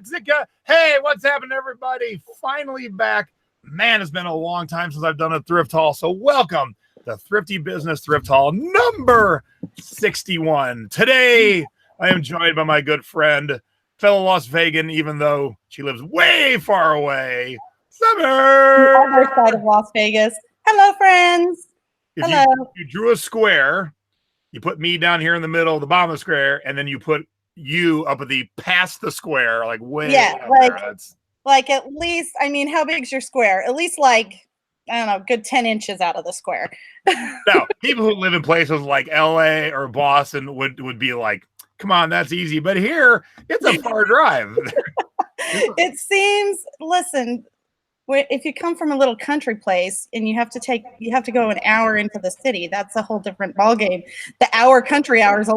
Mexica. Hey, what's happening, everybody? Finally back. Man, it's been a long time since I've done a thrift haul. So welcome to Thrifty Business Thrift Haul number 61. Today, I am joined by my good friend, fellow Las Vegan, even though she lives way far away, Summer. The other side of Las Vegas. Hello, friends. Hello. You drew a square. You put me down here in the middle, the bottom of the square, and then you put you up at the past the square, like way. Yeah, like at least, I mean, how big's your square? At least like, I don't know, good 10 inches out of the square. Now, people who live in places like LA or Boston would be like, come on, that's easy. But here, it's a far drive. It seems, listen, if you come from a little country place and you have to go an hour into the city, that's a whole different ballgame. The country hour is a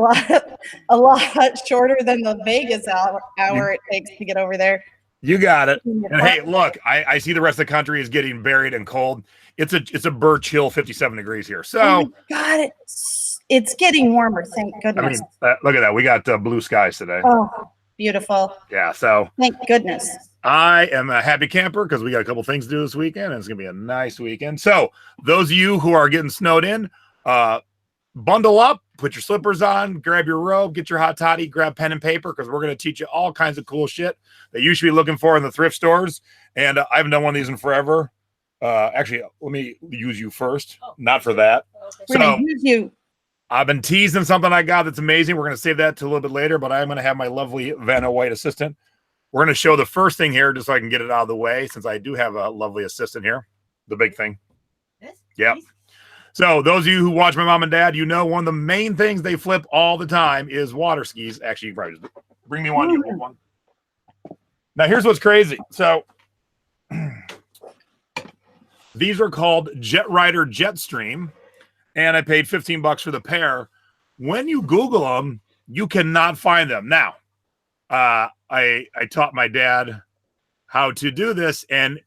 lot shorter than the Vegas hour it takes to get over there. You got it. And hey, look, I see the rest of the country is getting buried and cold. It's a bird chill 57 degrees here. So oh my God, it's getting warmer. Thank goodness. I mean, look at that. We got blue skies today. Oh, beautiful. Yeah. So thank goodness. I am a happy camper because we got a couple things to do this weekend, and it's going to be a nice weekend. So those of you who are getting snowed in, bundle up, put your slippers on, grab your robe, get your hot toddy, grab pen and paper, because we're going to teach you all kinds of cool shit that you should be looking for in the thrift stores. And I haven't done one of these in forever. Actually, let me use you first. Not for that. We're going to use you. I've been teasing something I got that's amazing. We're going to save that to a little bit later, but I'm going to have my lovely Vanna White assistant. We're going to show the first thing here just so I can get it out of the way, since I do have a lovely assistant here. The big thing. Yeah. So those of you who watch my mom and dad, you know one of the main things they flip all the time is water skis. Actually, you probably just bring me one. You hold one. Now, here's what's crazy. So these are called Jet Rider Jetstream, and I paid $15 for the pair. When you Google them, you cannot find them. Now, I taught my dad how to do this, and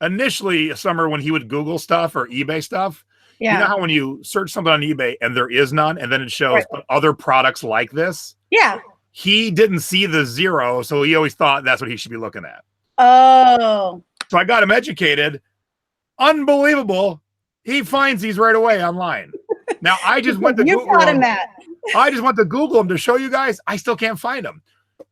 initially, Summer, when he would Google stuff or eBay stuff, you know how when you search something on eBay and there is none, and then it shows other products like this? Yeah. He didn't see the zero, so he always thought that's what he should be looking at. Oh. So I got him educated. Unbelievable. He finds these right away online. Now, I just went to Google them. I just went to Google them to show you guys. I still can't find them.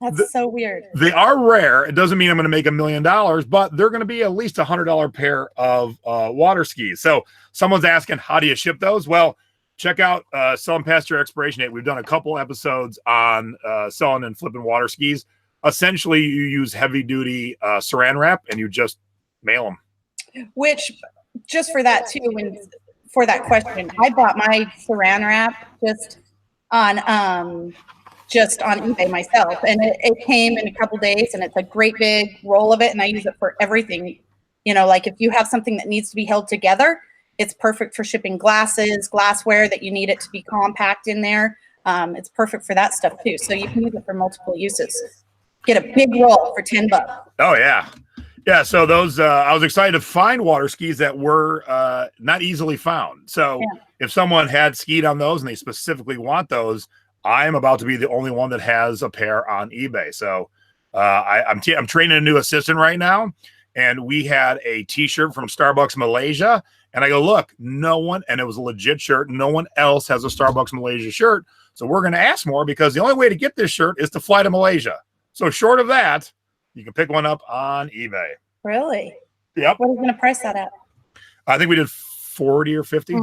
That's so weird. They are rare. It doesn't mean I'm going to make $1 million, but they're going to be at least $100 pair of water skis. So someone's asking, how do you ship those? Well, check out Selling Past Your Expiration Date. We've done a couple episodes on selling and flipping water skis. Essentially, you use heavy-duty saran wrap, and you just mail them. Which, just for that, too, for that question, I bought my saran wrap just on eBay myself, and it came in a couple days, and it's a great big roll of it, and I use it for everything. You know, like if you have something that needs to be held together, it's perfect for shipping glassware that you need it to be compact in there. It's perfect for that stuff too. So you can use it for multiple uses. Get a big roll for $10. Oh yeah. Yeah, so those I was excited to find water skis that were not easily found. So if someone had skied on those and they specifically want those, I'm about to be the only one that has a pair on eBay. So I'm training a new assistant right now, and we had a T-shirt from Starbucks Malaysia, and I go, look, no one, and it was a legit shirt. No one else has a Starbucks Malaysia shirt, so we're going to ask more, because the only way to get this shirt is to fly to Malaysia. So short of that, you can pick one up on eBay. Really? Yep. What are you going to price that at? I think we did 40 or 50.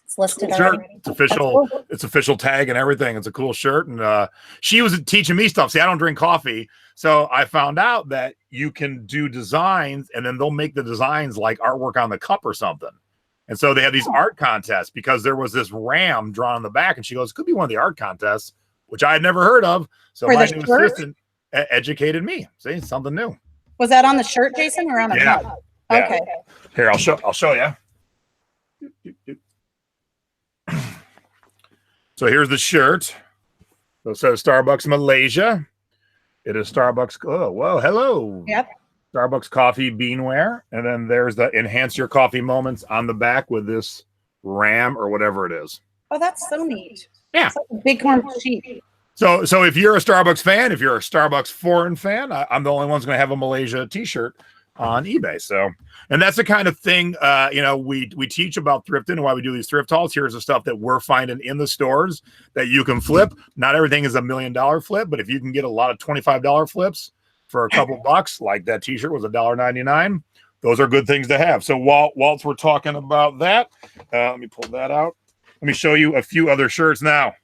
It's listed cool shirt. It's official. Cool. It's official tag and everything. It's a cool shirt. And she was teaching me stuff. See, I don't drink coffee, so I found out that you can do designs, and then they'll make the designs like artwork on the cup or something. And so they have these art contests, because there was this ram drawn on the back, and she goes, "Could be one of the art contests," which I had never heard of. So my new assistant educated me. See, something new. Was that on the shirt, Jason, or on a mug? Okay. Here, I'll show you. So here's the shirt. It says Starbucks Malaysia. It is Starbucks. Oh, whoa, hello. Yep. Starbucks coffee beanware. And then there's the enhance your coffee moments on the back with this ram or whatever it is. Oh, that's so neat. Yeah. It's like a bighorn sheep. So if you're a Starbucks fan, if you're a Starbucks foreign fan, I'm the only one's going to have a Malaysia t-shirt on eBay. So, and that's the kind of thing, we teach about thrifting and why we do these thrift hauls. Here's the stuff that we're finding in the stores that you can flip. Not everything is $1 million flip, but if you can get a lot of $25 flips for a couple bucks, like that t-shirt was $1.99, those are good things to have. So whilst we're talking about that, let me pull that out. Let me show you a few other shirts now.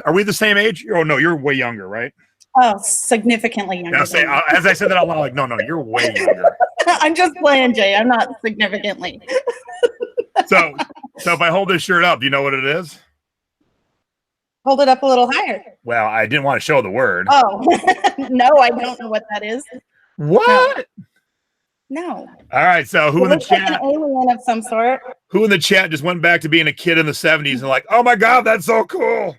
Are we the same age? Oh, no, you're way younger, right? Oh, significantly younger. As I said that out loud, like, no, you're way younger. I'm just playing, Jay. I'm not significantly. So if I hold this shirt up, do you know what it is? Hold it up a little higher. Well, I didn't want to show the word. Oh, no, I don't know what that is. What? No. All right, so who in the chat? Like an alien of some sort. Who in the chat just went back to being a kid in the 70s and like, oh my God, that's so cool.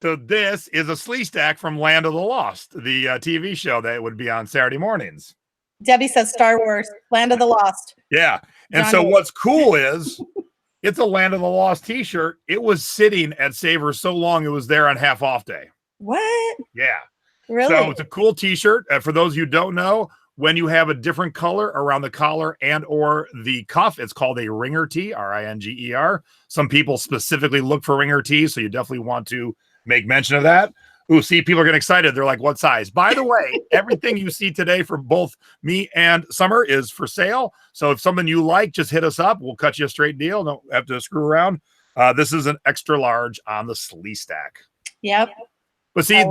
So this is a slee stack from Land of the Lost, the TV show that would be on Saturday mornings. Debbie says Star Wars, Land of the Lost. Yeah. And so what's cool is it's a Land of the Lost t-shirt. It was sitting at Savers so long it was there on half off day. What? Yeah. Really? So it's a cool t-shirt. For those of you who don't know, when you have a different color around the collar and or the cuff, it's called a ringer tee, R-I-N-G-E-R. Some people specifically look for ringer tees, so you definitely want to make mention of that. Ooh, see, people are getting excited. They're like, what size? By the way, everything you see today for both me and Summer is for sale. So if something you like, just hit us up. We'll cut you a straight deal. Don't have to screw around. This is an extra large on the slee stack. Yep. But see,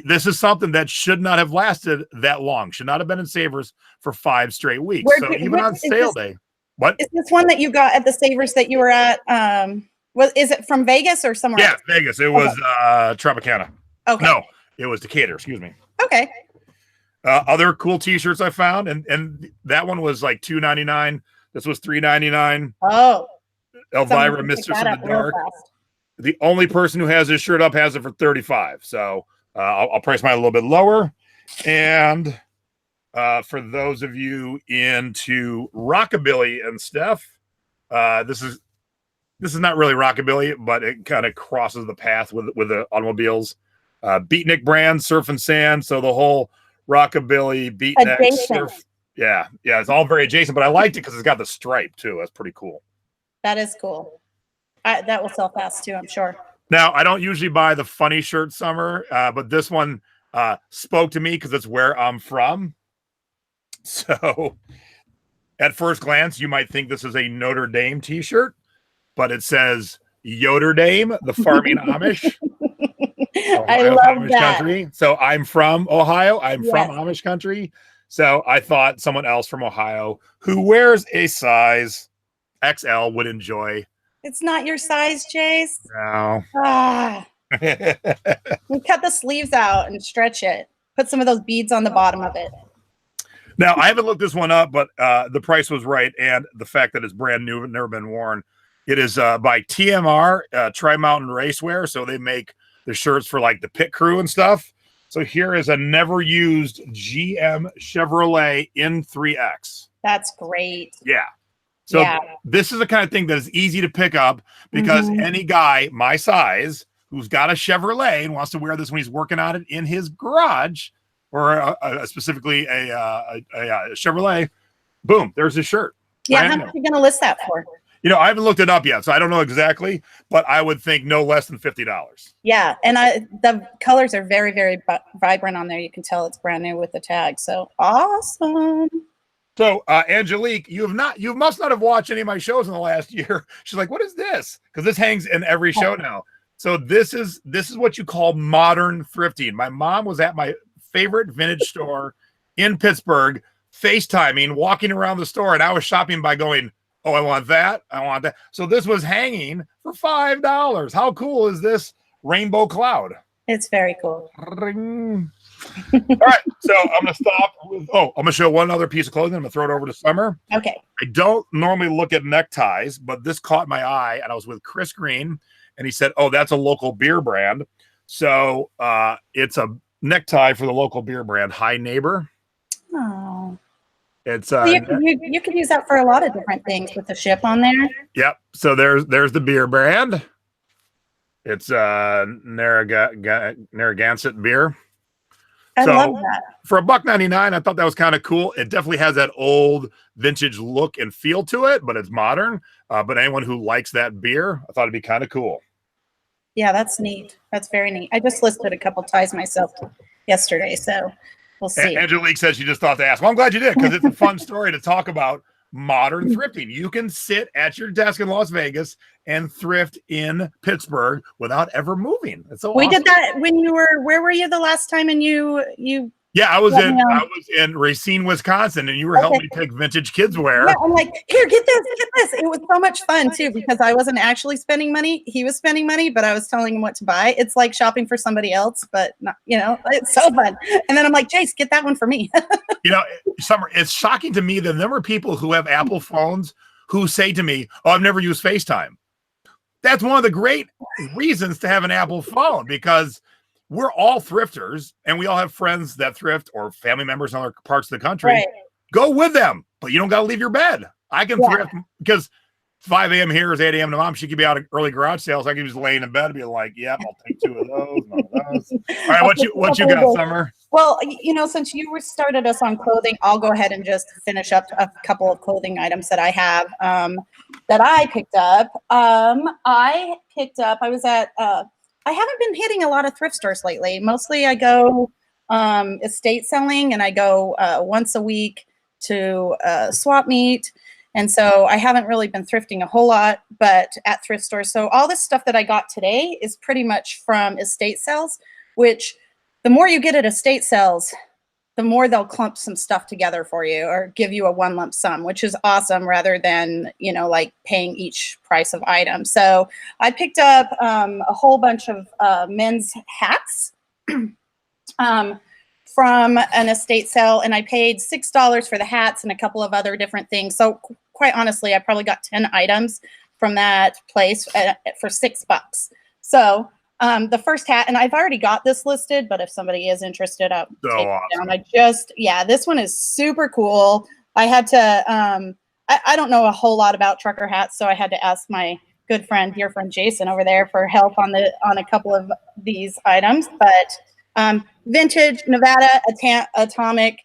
this is something that should not have lasted that long. Should not have been in Savers for 5 straight weeks. So even on sale day. What? Is this one that you got at the Savers that you were at? Is it from Vegas or somewhere else? Yeah, Vegas. It was Tropicana. Okay. No, it was Decatur. Excuse me. Okay. Other cool T-shirts I found, and that one was like $2.99. This was $3.99. Oh. Elvira, Mistress in the Dark. The only person who has this shirt up has it for $35. So I'll price mine a little bit lower. And for those of you into rockabilly and stuff, this is not really rockabilly, but it kind of crosses the path with the automobiles. Beatnik brand, Surf and Sand. So the whole rockabilly, beatnik, surf. Yeah, it's all very adjacent, but I liked it because it's got the stripe too. That's pretty cool. That is cool. That will sell fast too, I'm sure. Now, I don't usually buy the funny shirt, Summer, but this one spoke to me because it's where I'm from. So at first glance, you might think this is a Notre Dame t-shirt, but it says Yoder Dame, the farming Amish. I love Amish that. country. So I'm from Ohio. I'm from Amish country. So I thought someone else from Ohio who wears a size XL would enjoy. It's not your size, Chase. No. You cut the sleeves out and stretch it. Put some of those beads on the bottom of it. Now, I haven't looked this one up, but the price was right. And the fact that it's brand new and never been worn. It is by TMR, Tri-Mountain Racewear. So they make the shirts for like the pit crew and stuff. So here is a never used GM Chevrolet in 3X. That's great. Yeah. So this is the kind of thing that is easy to pick up because any guy my size who's got a Chevrolet and wants to wear this when he's working on it in his garage or specifically a Chevrolet, boom, there's his shirt. Yeah, how much are you going to list that for? You know, I haven't looked it up yet, so I don't know exactly, but I would think no less than $50. Yeah, and the colors are very, very vibrant on there. You can tell it's brand new with the tag. So awesome. So, Angelique, you must not have watched any of my shows in the last year. She's like, what is this? Because this hangs in every show now. So this is what you call modern thrifting. My mom was at my favorite vintage store in Pittsburgh, FaceTiming, walking around the store, and I was shopping by going, oh, I want that. I want that. So this was hanging for $5. How cool is this rainbow cloud? It's very cool. Ring. All right, so I'm going to stop. I'm going to show one other piece of clothing. I'm going to throw it over to Summer. Okay. I don't normally look at neckties, but this caught my eye, and I was with Chris Green, and he said, oh, that's a local beer brand. So it's a necktie for the local beer brand, High Neighbor. Oh. It's you could use that for a lot of different things with the ship on there. Yep. So there's the beer brand. It's Narragansett beer. I So love that. for $1.99, I thought that was kind of cool. It definitely has that old vintage look and feel to it, but it's modern. But anyone who likes that beer, I thought it'd be kind of cool. Yeah, that's neat. That's very neat. I just listed a couple ties myself yesterday, so we'll see. Angelique says she just thought to ask. Well, I'm glad you did, because it's a fun story to talk about modern thrifting. You can sit at your desk in Las Vegas and thrift in Pittsburgh without ever moving. It's so We awesome. did that when you were, where were you the last time? And you Yeah, I was in Racine, Wisconsin, and you were helping me pick vintage kids wear. Yeah, I'm like, here, get this, get this. It was so much fun too, because I wasn't actually spending money. He was spending money, but I was telling him what to buy. It's like shopping for somebody else, but not, it's so fun. And then I'm like, Jace, get that one for me. Summer, it's shocking to me that there are people who have Apple phones who say to me, "Oh, I've never used FaceTime." That's one of the great reasons to have an Apple phone, because we're all thrifters and we all have friends that thrift or family members in other parts of the country. Right. Go with them, but you don't got to leave your bed. I can thrift because 5 a.m. here is 8 a.m. to mom. She could be out at early garage sales. I can just lay in bed and be like, yep, I'll take 2 of those. One of those. All right, what you got, Summer? Well, since you started us on clothing, I'll go ahead and just finish up a couple of clothing items that I have that I picked up. I was at I haven't been hitting a lot of thrift stores lately. Mostly I go estate selling, and I go once a week to swap meet. And so I haven't really been thrifting a whole lot, but at thrift stores. So all this stuff that I got today is pretty much from estate sales, which the more you get at estate sales, the more they'll clump some stuff together for you or give you a one lump sum, which is awesome, rather than, like paying each price of item. So I picked up a whole bunch of men's hats from an estate sale, and I paid $6 for the hats and a couple of other different things. So quite honestly, I probably got 10 items from that place for $6. So the first hat, and I've already got this listed, but if somebody is interested, I'll take it down. This one is super cool. I had to, I don't know a whole lot about trucker hats, so I had to ask my good friend, dear friend Jason over there for help on a couple of these items. But vintage Nevada atomic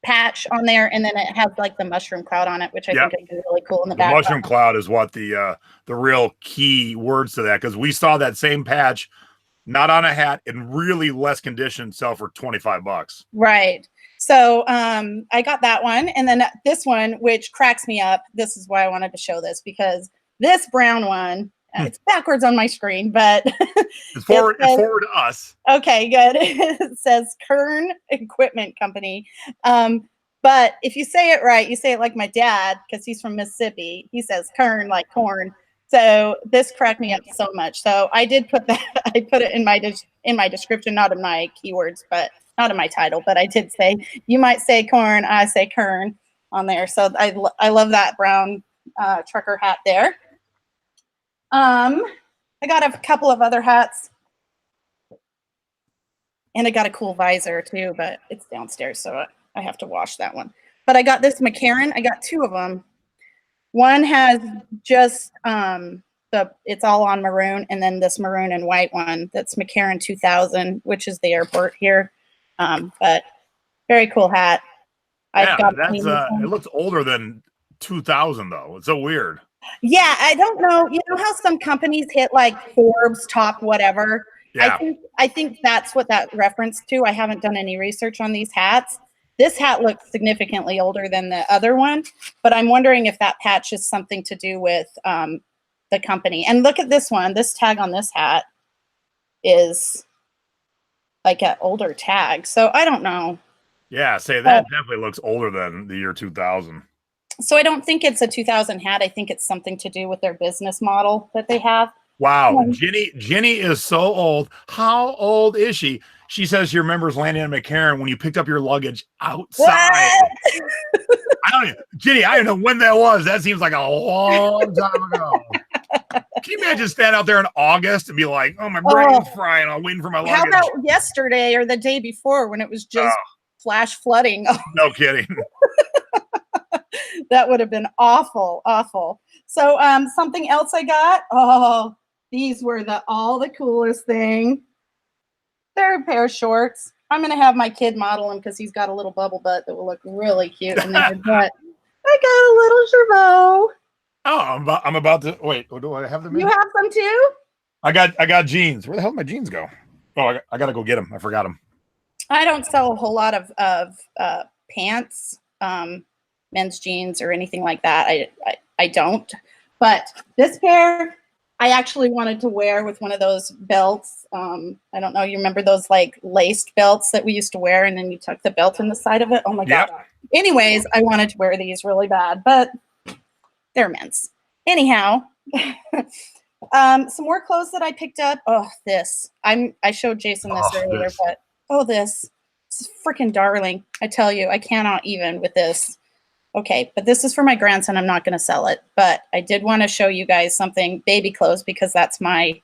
patch on there, and then it has like the mushroom cloud on it, which I think is really cool in the back. Mushroom cloud is what the real key words to that, because we saw that same patch not on a hat in really less condition sell for $25. Right. So I got that one, and then this one, which cracks me up. This is why I wanted to show this, because this brown one, it's backwards on my screen, but it's forward to us. Okay, good. It says Kern Equipment Company. But if you say it right, you say it like my dad, because he's from Mississippi. He says Kern like corn. So this cracked me up so much. So I did put that. I put it in my description, not in my keywords, but not in my title. But I did say, you might say corn, I say Kern on there. So I love that brown trucker hat there. I got a couple of other hats, and I got a cool visor too, but it's downstairs, so I have to wash that one. But I got this McCarran. I got 2 of them. One has just it's all on maroon, and then this maroon and white one that's McCarran 2000, which is the airport here. But very cool hat. It looks older than 2000 though. It's so weird. Yeah, I don't know. You know how some companies hit like Forbes top whatever? Yeah. I think that's what that referenced to. I haven't done any research on these hats. This hat looks significantly older than the other one, but I'm wondering if that patch is something to do with the company. And look at this one. This tag on this hat is like an older tag. So I don't know. Yeah, that definitely looks older than the year 2000. So I don't think it's a 2000 hat. I think it's something to do with their business model that they have. Wow. Jenny is so old. How old is she? She says she remembers landing in McCarran when you picked up your luggage outside. Jenny, I don't know when that was. That seems like a long time ago. Can you imagine stand out there in August and be like, oh, my brain's frying. I'm waiting for my luggage. How about yesterday or the day before when it was just flash flooding? No kidding. That would have been awful, awful. So something else I got. Oh, these were all the coolest thing. They're a pair of shorts. I'm gonna have my kid model them because he's got a little bubble butt that will look really cute in there. But I got a little Gervaux. Oh, I'm about to wait. Do I have them? You have some too? I got jeans. Where the hell did my jeans go? Oh, I gotta go get them. I forgot them. I don't sell a whole lot of pants, men's jeans or anything like that. I don't. But this pair, I actually wanted to wear with one of those belts. I don't know. You remember those like laced belts that we used to wear, and then you tuck the belt in the side of it? Oh my God. Anyways, I wanted to wear these really bad, but they're men's. Anyhow, some more clothes that I picked up. Oh, this. I showed Jason this earlier, but this is freaking darling. I tell you, I cannot even with this. Okay, but this is for my grandson. I'm not going to sell it, but I did want to show you guys something baby clothes because that's my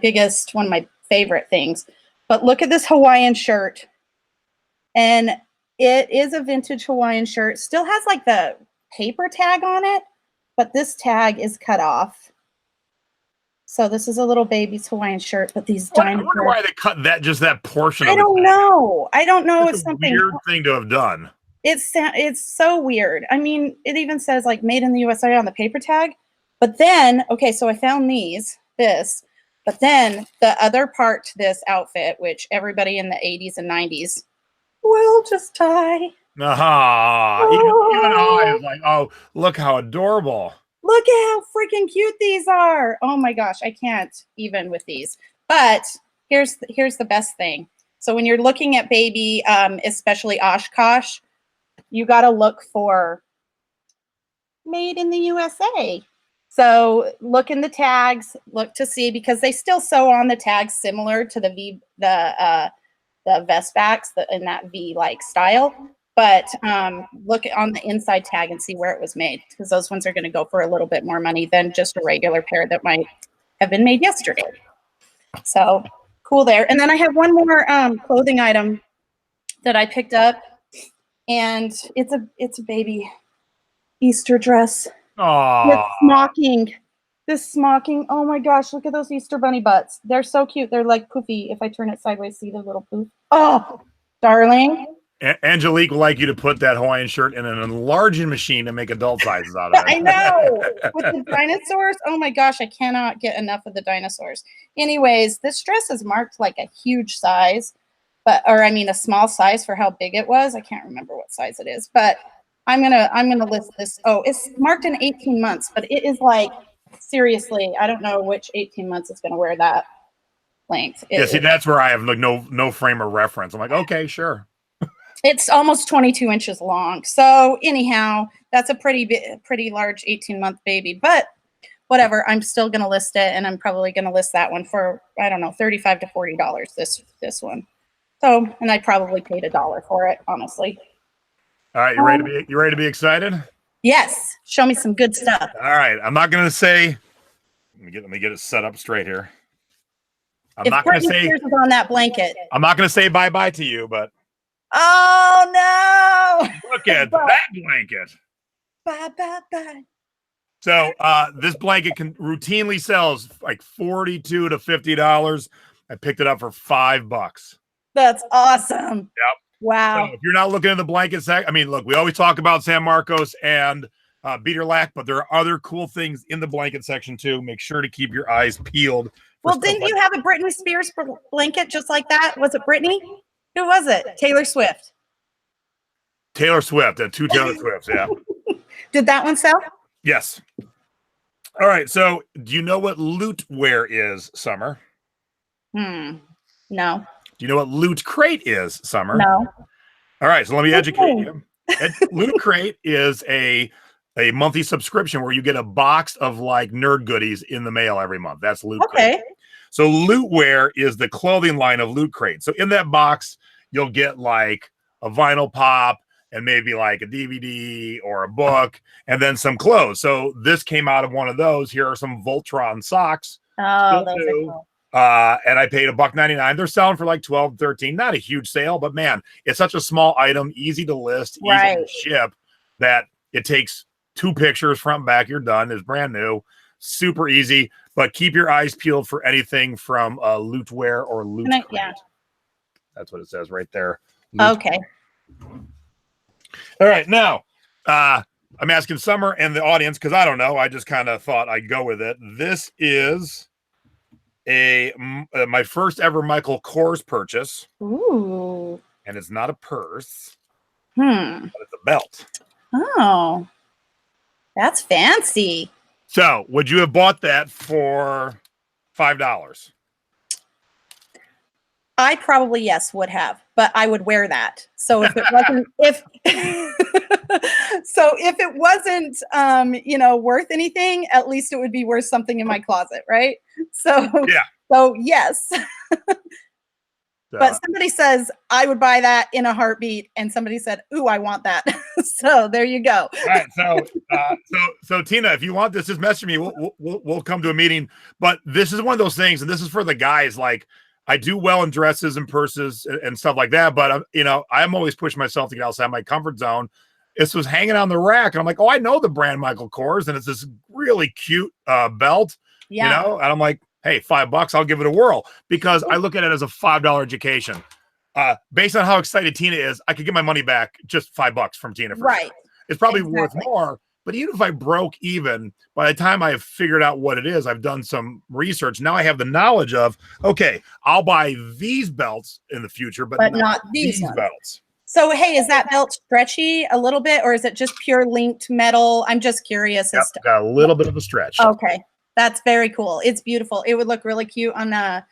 biggest, one of my favorite things. But look at this Hawaiian shirt. And it is a vintage Hawaiian shirt. Still has like the paper tag on it, but this tag is cut off. So this is a little baby's Hawaiian shirt, but these dinosaurs. I wonder why they cut that portion of it. I don't know. I don't know. It's something weird thing to have done. It's so weird. I mean, it even says like made in the USA on the paper tag. But then, okay, so I found this, but then the other part to this outfit, which everybody in the 80s and 90s will just tie. Even I was like, oh, look how adorable. Look at how freaking cute these are. Oh my gosh, I can't even with these. But here's the best thing. So when you're looking at baby, especially Oshkosh, you got to look for made in the USA. So look in the tags, look to see, because they still sew on the tags similar to the vest backs in that V-like style. But look on the inside tag and see where it was made, because those ones are going to go for a little bit more money than just a regular pair that might have been made yesterday. So cool there. And then I have one more clothing item that I picked up. And it's a baby Easter dress. Aww. This smocking. Oh my gosh, look at those Easter bunny butts. They're so cute. They're like poofy. If I turn it sideways, see the little poof. Oh, darling. Angelique would like you to put that Hawaiian shirt in an enlarging machine and make adult sizes out of it. I know. With the dinosaurs. Oh my gosh, I cannot get enough of the dinosaurs. Anyways, this dress is marked like a huge size. A small size for how big it was. I can't remember what size it is, but I'm gonna list this. Oh, it's marked in 18 months, but it is like, seriously, I don't know which 18 months is gonna wear that length. That's where I have like no frame of reference. I'm like, okay, sure. It's almost 22 inches long. So anyhow, that's a pretty large 18-month baby, but whatever. I'm still gonna list it, and I'm probably gonna list that one for, I don't know, $35 to $40. This one. So, and I probably paid $1 for it, honestly. All right, you ready to be excited? Yes. Show me some good stuff. All right. I'm not gonna say. Let me get it set up straight here. I'm not gonna say on that blanket. I'm not gonna say bye-bye to you, but oh no! Look at that blanket. Bye. So this blanket routinely sells like $42 to $50. I picked it up for $5. That's awesome. Yep. Wow. So if you're not looking at the blanket sack, I mean, look, we always talk about San Marcos and Beater Lack, but there are other cool things in the blanket section too. Make sure to keep your eyes peeled. Well, didn't you have a Britney Spears blanket just like that? Was it Britney? Who was it? Taylor Swift. Taylor Swift. Two Taylor Swifts, yeah. Did that one sell? Yes. All right. So do you know what loot wear is, Summer? No. Do you know what Loot Crate is, Summer? No. All right, so let me educate you. Loot Crate is a monthly subscription where you get a box of like nerd goodies in the mail every month. That's Loot Crate. So Lootwear is the clothing line of Loot Crate. So in that box, you'll get like a vinyl pop and maybe like a DVD or a book and then some clothes. So this came out of one of those. Here are some Voltron socks. Oh, those are cool. And I paid $1.99. They're selling for like $12, $13. Not a huge sale, but man, it's such a small item, easy to list, easy to ship, that It takes 2 pictures, front and back. You're done. It's brand new. Super easy. But keep your eyes peeled for anything from loot wear or loot crate. Yeah. That's what it says right there. Loot okay. crate. All right. Now, I'm asking Summer and the audience because I don't know. I just kind of thought I'd go with it. This is my first ever Michael Kors purchase. Ooh. And it's not a purse. But it's a belt. Oh, that's fancy. So, would you have bought that for $5? I probably, yes, would have, but I would wear that. So if it wasn't, if it wasn't, worth anything, at least it would be worth something in my closet, right? So, yeah. So yes. But somebody says, I would buy that in a heartbeat. And somebody said, ooh, I want that. So there you go. All right. So Tina, if you want this, just message me. We'll come to a meeting. But this is one of those things, and this is for the guys. Like, I do well in dresses and purses and stuff like that. But, I'm always pushing myself to get outside my comfort zone. This was hanging on the rack. And I'm like, oh, I know the brand Michael Kors. And it's this really cute belt, And I'm like, hey, $5, I'll give it a whirl because I look at it as a $5 education. Based on how excited Tina is, I could get my money back just $5 from Tina. Right. Sure. It's probably worth more, but even if I broke even, by the time I have figured out what it is, I've done some research. Now I have the knowledge of, okay, I'll buy these belts in the future, but not these belts. So, hey, is that belt stretchy a little bit, or is it just pure linked metal? I'm just curious. Yep, got a little bit of a stretch. Okay. That's very cool. It's beautiful. It would look really cute on a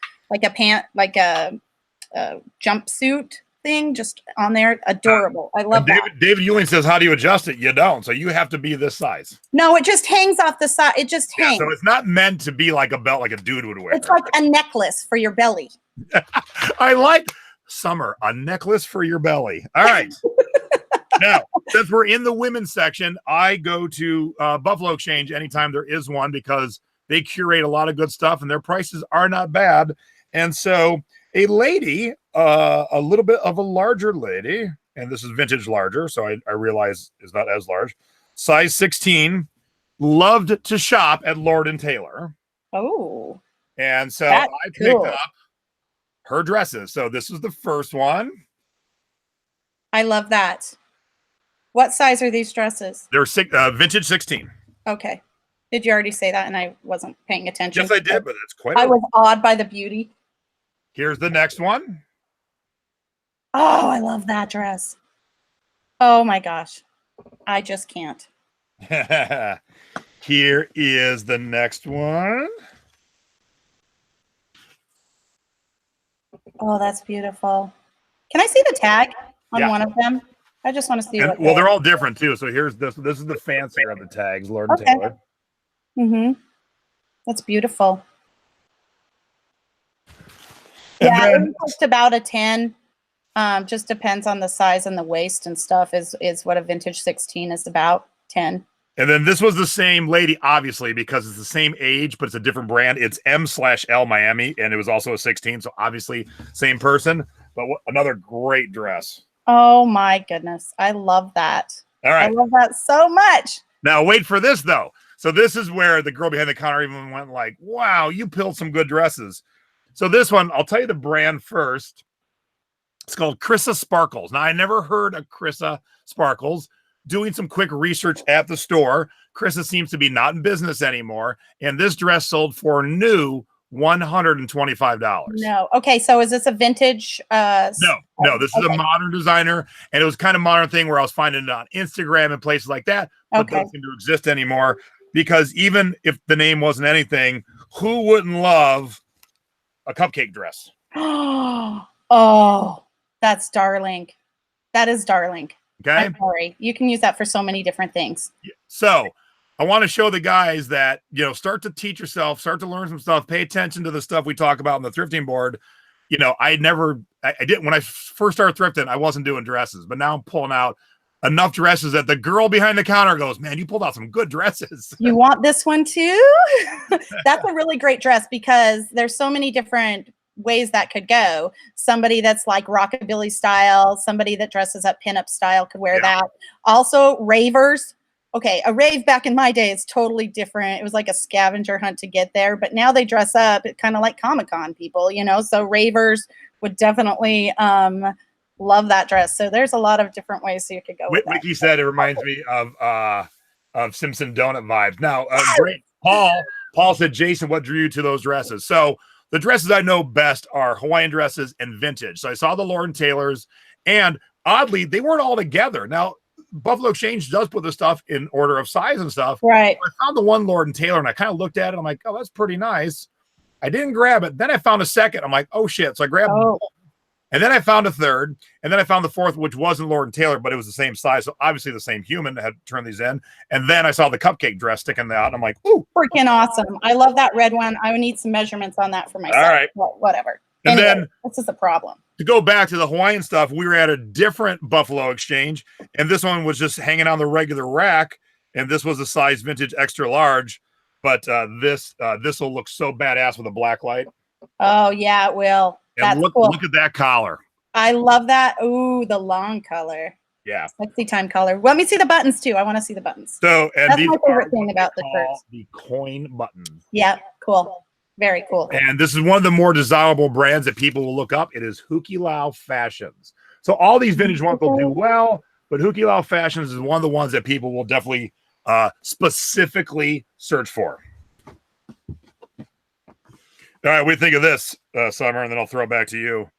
jumpsuit thing, just on there. Adorable. I love that. David Ewing says, how do you adjust it? You don't. So you have to be this size. No, it just hangs off the side. It just hangs. So it's not meant to be like a belt like a dude would wear. It's like a necklace for your belly. I like Summer, a necklace for your belly. All right. Now, since we're in the women's section, I go to Buffalo Exchange anytime there is one because they curate a lot of good stuff and their prices are not bad. And so a lady, a little bit of a larger lady, and this is vintage larger, so I realize it's not as large, size 16, loved to shop at Lord & Taylor. Oh. And so I picked up her dresses. So this is the first one. I love that. What size are these dresses? They're vintage 16. Okay. Did you already say that and I wasn't paying attention? Yes, I did, but it's quite. I was awed by the beauty. Here's the next one. Oh, I love that dress. Oh my gosh. I just can't. Here is the next one. Oh, that's beautiful. Can I see the tag on one of them? I just want to see. Well, they're all different too. So here's this. This is the fancier of the tags, Lord & Taylor. Mm-hmm. That's beautiful. Yeah, it's just about a 10. Just depends on the size and the waist and stuff is what a vintage 16 is about. 10. And then this was the same lady, obviously, because it's the same age, but it's a different brand. It's M/L Miami, and it was also a 16. So obviously same person, but another great dress. Oh my goodness. I love that. All right. I love that so much. Now wait for this though. So this is where the girl behind the counter even went like, wow, you pulled some good dresses. So this one, I'll tell you the brand first. It's called Chrissa Sparkles. Now I never heard of Chrissa Sparkles. Doing some quick research at the store, Chrissa seems to be not in business anymore. And this dress sold for new $125. No. Okay. So is this a vintage? No, this is a modern designer. And it was kind of modern thing where I was finding it on Instagram and places like that. But doesn't seem to exist anymore because even if the name wasn't anything, who wouldn't love a cupcake dress? Oh, that's darling. That is darling. Okay. I'm sorry. You can use that for so many different things. So I want to show the guys that, start to teach yourself, start to learn some stuff, pay attention to the stuff we talk about on the thrifting board. I didn't, when I first started thrifting, I wasn't doing dresses, but now I'm pulling out enough dresses that the girl behind the counter goes, man, you pulled out some good dresses. You want this one too? That's a really great dress because there's so many different ways that could go. Somebody that's like rockabilly style, somebody that dresses up pinup style could wear that. Also ravers okay, a rave back in my day is totally different. It was like a scavenger hunt to get there, but now they dress up kind of like Comic-Con people, you know, so ravers would definitely love that dress. So there's a lot of different ways you could go with that. Wiki said it reminds me of Simpson donut vibes. Now, great. Paul said, Jason, what drew you to those dresses? So the dresses I know best are Hawaiian dresses and vintage. So I saw the Lord & Taylors, and oddly, they weren't all together. Now, Buffalo Exchange does put the stuff in order of size and stuff. Right. I found the one Lord & Taylor, and I kind of looked at it. I'm like, oh, that's pretty nice. I didn't grab it. Then I found a second. I'm like, oh, shit. So I grabbed it. And then I found a third. And then I found the fourth, which wasn't Lord & Taylor, but it was the same size. So obviously the same human had turned these in. And then I saw the cupcake dress sticking out. And I'm like, ooh. Freaking awesome. I love that red one. I would need some measurements on that for myself. All right. Well, whatever. And anyway, then this is a problem. To go back to the Hawaiian stuff, we were at a different Buffalo Exchange, and this one was just hanging on the regular rack, and this was a size vintage extra large. But this will look so badass with a black light. Oh yeah, it will. And That's look, cool. Look at that collar. I love that. Ooh, the long color. Yeah. Sexy time color. Let me see the buttons too. I want to see the buttons. So, and that's these my favorite thing about the shirts. The coin buttons. Yeah, cool. Very cool. And this is one of the more desirable brands that people will look up. It is Hukilau Fashions. So all these vintage ones will do well, but Hukilau Fashions is one of the ones that people will definitely specifically search for. All right, what do you think of this, Summer? And then I'll throw it back to you.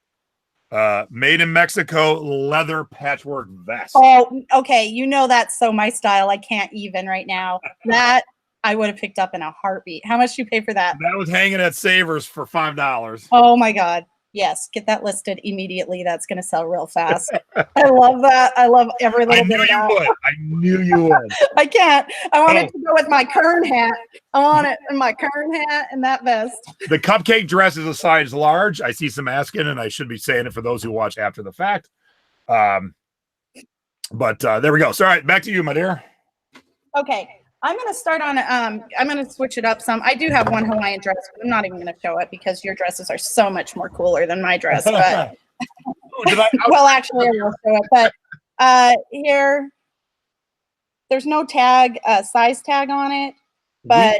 Made in Mexico leather patchwork vest. Oh, okay. You know that's so my style. I can't even right now. That I would have picked up in a heartbeat. How much do you pay for that? That was hanging at Savers for $5. Oh my God. Yes, get that listed immediately. That's going to sell real fast. I love that. I love every little bit of that. I knew you would. I can't. I want it to go with my Kern hat. I want it in my Kern hat and that vest. The cupcake dress is a size large. I see some asking, and I should be saying it for those who watch after the fact. But there we go. So, all right, back to you, my dear. Okay. I'm going to start on, I'm going to switch it up some. I do have one Hawaiian dress, but I'm not even going to show it because your dresses are so much more cooler than my dress. But well, actually, I will show it. But here, there's no tag, size tag on it. But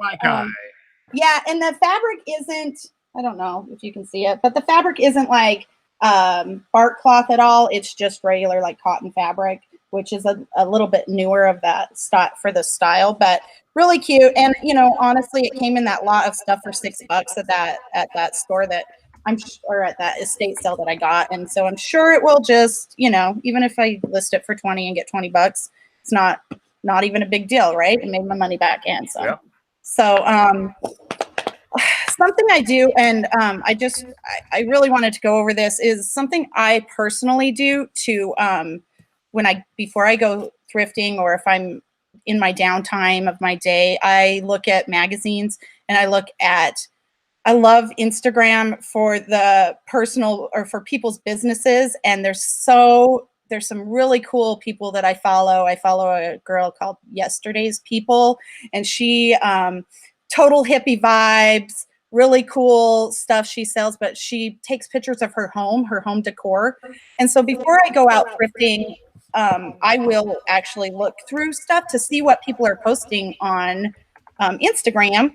yeah, and the fabric isn't, I don't know if you can see it, but the fabric isn't like bark cloth at all. It's just regular like cotton fabric, which is a little bit newer of that stock for the style, but really cute. And, you know, honestly, it came in that lot of stuff for $6 at that store that or at that estate sale that I got. And so I'm sure it will just, you know, even if I list it for 20 and get $20, it's not even a big deal, right? It made my money back and so. Yep. So, something I do, and I really wanted to go over this, is something I personally do to, before I go thrifting, or if I'm in my downtime of my day, I look at magazines and I love Instagram for the personal or for people's businesses. And there's some really cool people that I follow. I follow a girl called Yesterday's People, and she, total hippie vibes, really cool stuff she sells, but she takes pictures of her home decor. And so before I go out thrifting, I will actually look through stuff to see what people are posting on Instagram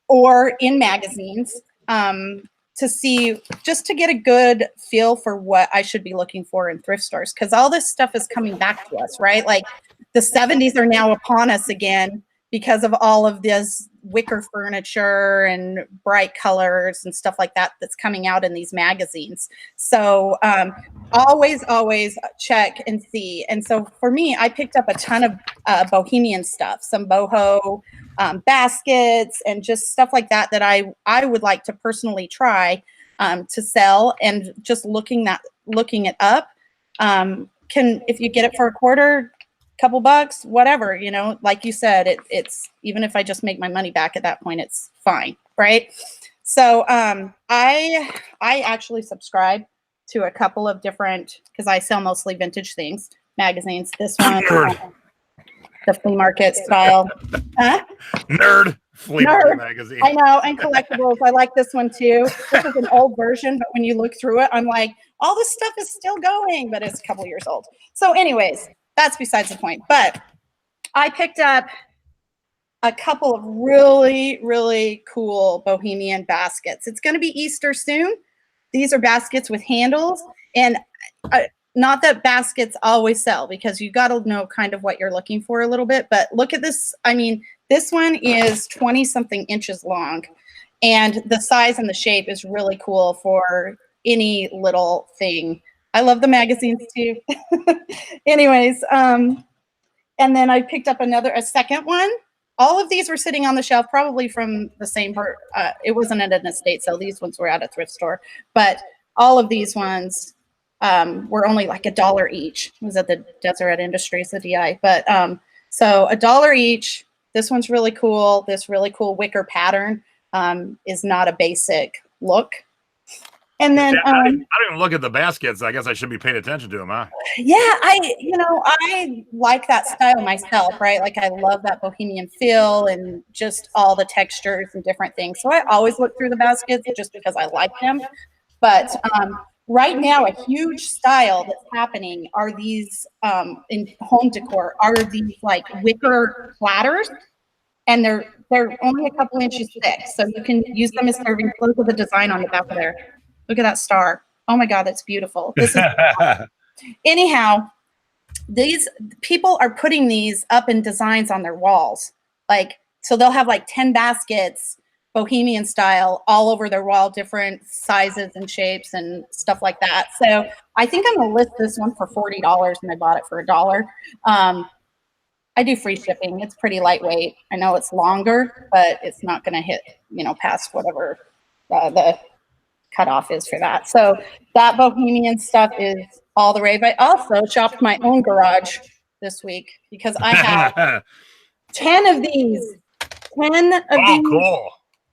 or in magazines to see, just to get a good feel for what I should be looking for in thrift stores. Because all this stuff is coming back to us, right? Like the 70s are now upon us again because of all of this wicker furniture and bright colors and stuff like that that's coming out in these magazines. So always check and see. And so for me, I picked up a ton of Bohemian stuff, some boho baskets and just stuff like that I would like to personally try to sell. And just looking it up, if you get it for a quarter, couple bucks, whatever, you know, like you said, it's even if I just make my money back at that point, it's fine, right? So I actually subscribe to a couple of different, because I sell mostly vintage things, magazines. This one, the flea market style. Nerd flea market magazine. I know, and collectibles. I like this one too. This is an old version, but when you look through it, I'm like, all this stuff is still going, but it's a couple years old. So anyways, that's besides the point. But I picked up a couple of really, really cool Bohemian baskets. It's going to be Easter soon. These are baskets with handles, and not that baskets always sell, because you got to know kind of what you're looking for a little bit. But look at this. I mean, this one is 20 something inches long, and the size and the shape is really cool for any little thing. I love the magazines too. Anyways, and then I picked up a second one. All of these were sitting on the shelf, probably from the same part. It wasn't at an estate sale. These ones were at a thrift store, but all of these ones were only like $1 each. It was at the Deseret Industries, the DI. But so $1 each. This one's really cool. This really cool wicker pattern is not a basic look. And then I don't even look at the baskets. I guess I should be paying attention to them, huh? Yeah, I like that style myself, right? Like I love that Bohemian feel and just all the textures and different things. So I always look through the baskets just because I like them. But right now, a huge style that's happening are these in home decor are these like wicker platters, and they're only a couple inches thick, so you can use them as serving. Look at the design on the back of there. Look at that star. Oh my God, that's beautiful. This is anyhow, these people are putting these up in designs on their walls. Like, so they'll have like 10 baskets, Bohemian style, all over their wall, different sizes and shapes and stuff like that. So I think I'm gonna list this one for $40, and I bought it for $1. I do free shipping. It's pretty lightweight. I know it's longer, but it's not gonna hit, past whatever the cutoff is for that. So that Bohemian stuff is all the rave. I also shopped my own garage this week because I have 10 of these. 10 of these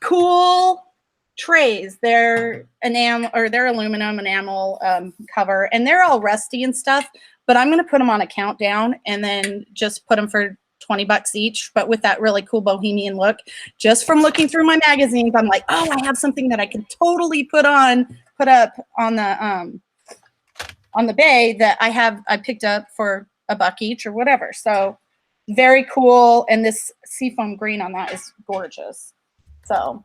cool trays. They're they're aluminum enamel cover, and they're all rusty and stuff, but I'm going to put them on a countdown and then just put them for $20 each, but with that really cool Bohemian look. Just from looking through my magazines, I'm like, oh, I have something that I can totally put up on the bay that I picked up for $1 each or whatever. So very cool. And this seafoam green on that is gorgeous. So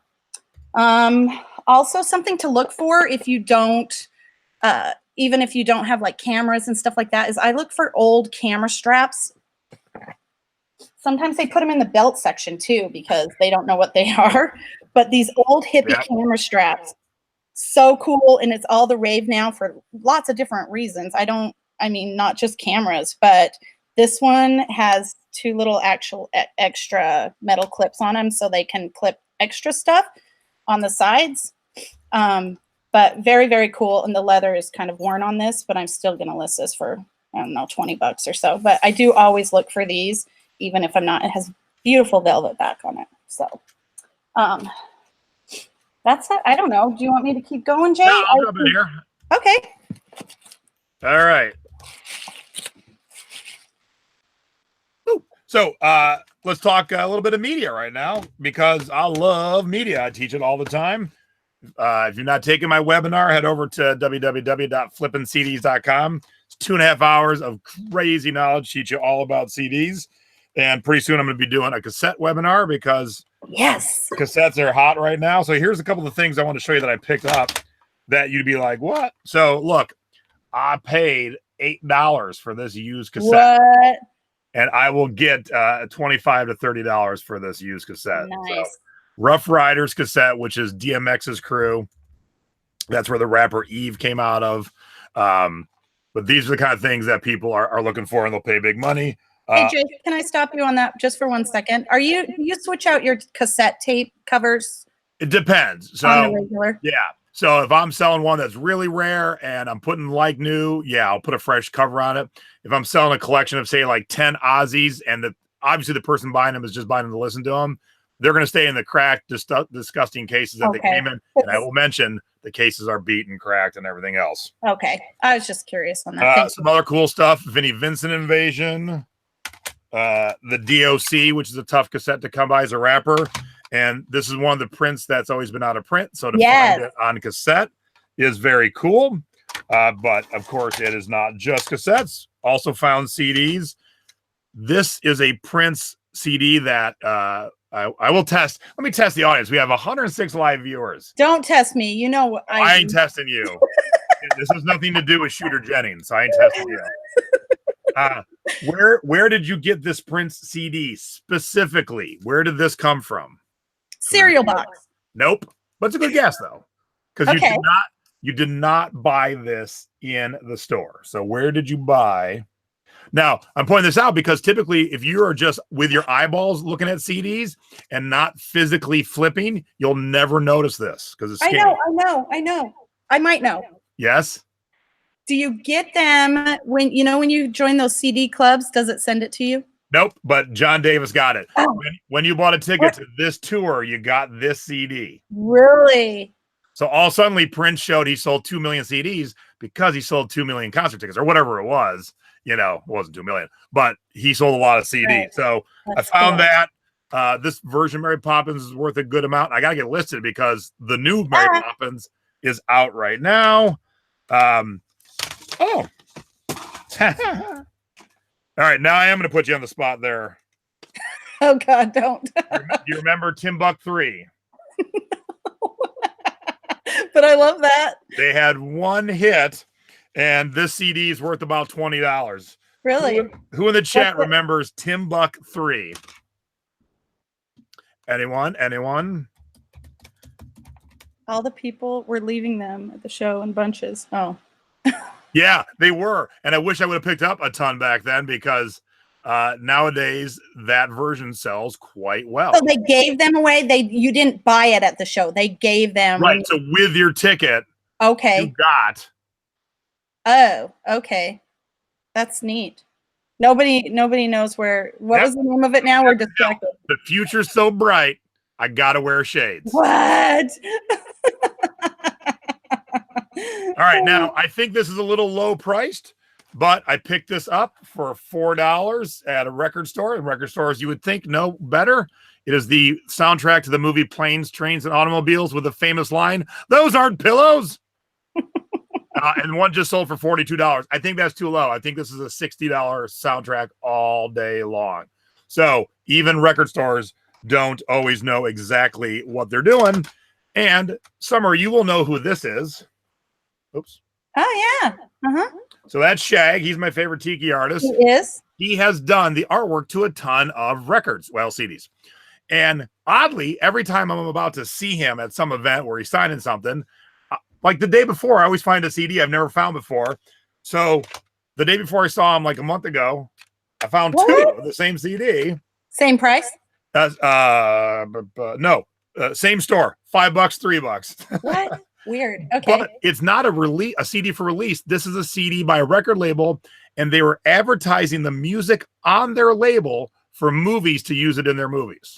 also something to look for if you don't, even if you don't have like cameras and stuff like that, is I look for old camera straps. Sometimes they put them in the belt section too because they don't know what they are. But these old hippie camera straps, so cool. And it's all the rave now for lots of different reasons. I mean, not just cameras, but this one has 2 little actual extra metal clips on them so they can clip extra stuff on the sides. But very, very cool. And the leather is kind of worn on this, but I'm still going to list this for, I don't know, $20 or so. But I do always look for these, even if I'm not. It has beautiful velvet back on it. So that's it. I don't know. Do you want me to keep going, Jay? No, I'll jump in here. Okay. All right. So let's talk a little bit of media right now, because I love media. I teach it all the time. If you're not taking my webinar, head over to www.flippincds.com. It's 2.5 hours of crazy knowledge. Teach you all about CDs. And pretty soon I'm going to be doing a cassette webinar because cassettes are hot right now. So here's a couple of things I want to show you that I picked up that you'd be like, what? So look, I paid $8 for this used cassette. What? And I will get $25 to $30 for this used cassette. Nice. So, Rough Riders cassette, which is DMX's crew. That's where the rapper Eve came out of. But these are the kind of things that people are looking for, and they'll pay big money. Hey, Jay, can I stop you on that just for 1 second? Do you switch out your cassette tape covers? It depends. So, on the regular? Yeah. So if I'm selling one that's really rare and I'm putting like new, I'll put a fresh cover on it. If I'm selling a collection of, say, like 10 Aussies, and obviously the person buying them is just buying them to listen to them, they're going to stay in the cracked, disgusting cases that they came in. And I will mention the cases are beat and cracked and everything else. Okay. I was just curious on that. Some other cool stuff. Vinnie Vincent Invasion. The DOC, which is a tough cassette to come by as a rapper. And this is one of the prints that's always been out of print. So to find it on cassette is very cool. But of course, it is not just cassettes. Also found CDs. This is a Prince CD that I will test. Let me test the audience. We have 106 live viewers. Don't test me. You know I ain't testing you. This has nothing to do with Shooter Jennings. I ain't testing you. Where did you get this Prince CD specifically? Where did this come from? Cereal box. Nope. But it's a good guess though, because you did not buy this in the store. So where did you buy? Now, I'm pointing this out because typically if you are just with your eyeballs looking at CDs and not physically flipping, you'll never notice this because it's skinny. I know. I might know. Yes. Do you get them when you join those CD clubs? Does it send it to you? Nope, but John Davis got it. Oh. When you bought a ticket to this tour, you got this CD. Really? So all suddenly Prince showed he sold 2 million CDs because he sold 2 million concert tickets or whatever it was. It wasn't 2 million, but he sold a lot of CDs. Right. So that's I found that this version of Mary Poppins is worth a good amount. I got to get listed because the new Mary Poppins is out right now. All right, now I am going to put you on the spot there. Oh, God, don't. You remember Timbuk 3? But I love that. They had one hit, and this CD is worth about $20. Really? Who in the chat remembers Timbuk 3? Anyone? All the people were leaving them at the show in bunches. Oh. Yeah, they were. And I wish I would have picked up a ton back then because nowadays that version sells quite well. So they gave them away. You didn't buy it at the show. They gave them. Right. So with your ticket, you got. Oh, okay. That's neat. Nobody knows what was the name of it now? We're distracted. The future's so bright. I gotta wear shades. What? All right, now I think this is a little low priced, but I picked this up for $4 at a record store. In record stores, you would think no better. It is the soundtrack to the movie Planes, Trains, and Automobiles with the famous line, "Those aren't pillows." And one just sold for $42. I think that's too low. I think this is a $60 soundtrack all day long. So even record stores don't always know exactly what they're doing. And Summer, you will know who this is. Oops. Oh, yeah. Uh-huh. So that's Shag. He's my favorite tiki artist. He is. He has done the artwork to a ton of records, CDs. And oddly, every time I'm about to see him at some event where he's signing something, like the day before, I always find a CD I've never found before. So the day before I saw him like a month ago, I found two of the same CD. Same price? No. Same store. $5, $3. What? Weird. Okay. But it's not a CD for release. This is a CD by a record label, and they were advertising the music on their label for movies to use it in their movies.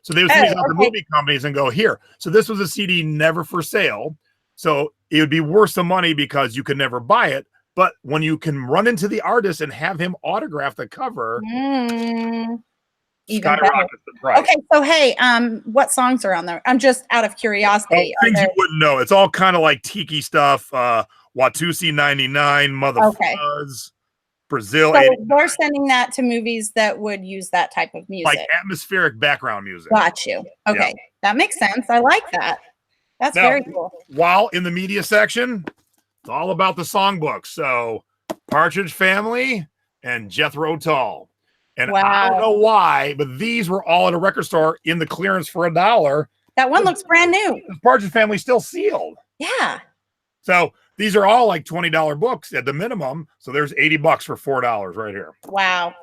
So they would send out the movie companies and go, here. So this was a CD never for sale. So it would be worth some money because you could never buy it. But when you can run into the artist and have him autograph the cover, skyrockets the price. Okay, so hey, what songs are on there? I'm just out of curiosity. Things you wouldn't know. It's all kind of like tiki stuff. Watusi 99, Mother Fuzz, Brazil. So we're sending that to movies that would use that type of music, like atmospheric background music. Got you. Okay, that makes sense. I like that. That's very cool. While in the media section, it's all about the songbooks. So Partridge Family and Jethro Tull. And I don't know why, but these were all at a record store in the clearance for $1. That one looks brand new. The Partridge Family still sealed. Yeah. So these are all like $20 books at the minimum. So there's $80 for $4 right here. Wow.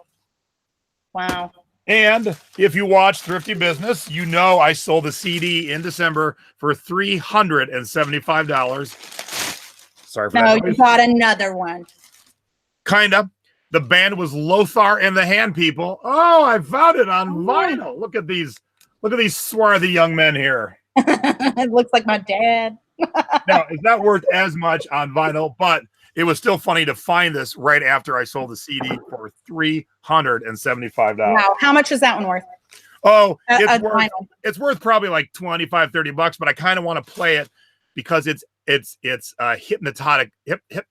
And if you watch Thrifty Business, you know I sold a CD in December for $375. Sorry for that. No, you bought another one. Kind of. The band was Lothar and the Hand People. Oh, I found it on vinyl. Look at these swarthy young men here. It looks like my dad. Now, it's not worth as much on vinyl, but it was still funny to find this right after I sold the CD for $375. Wow. How much is that one worth? Oh, it's worth probably like $25, $30, but I kind of want to play it because it's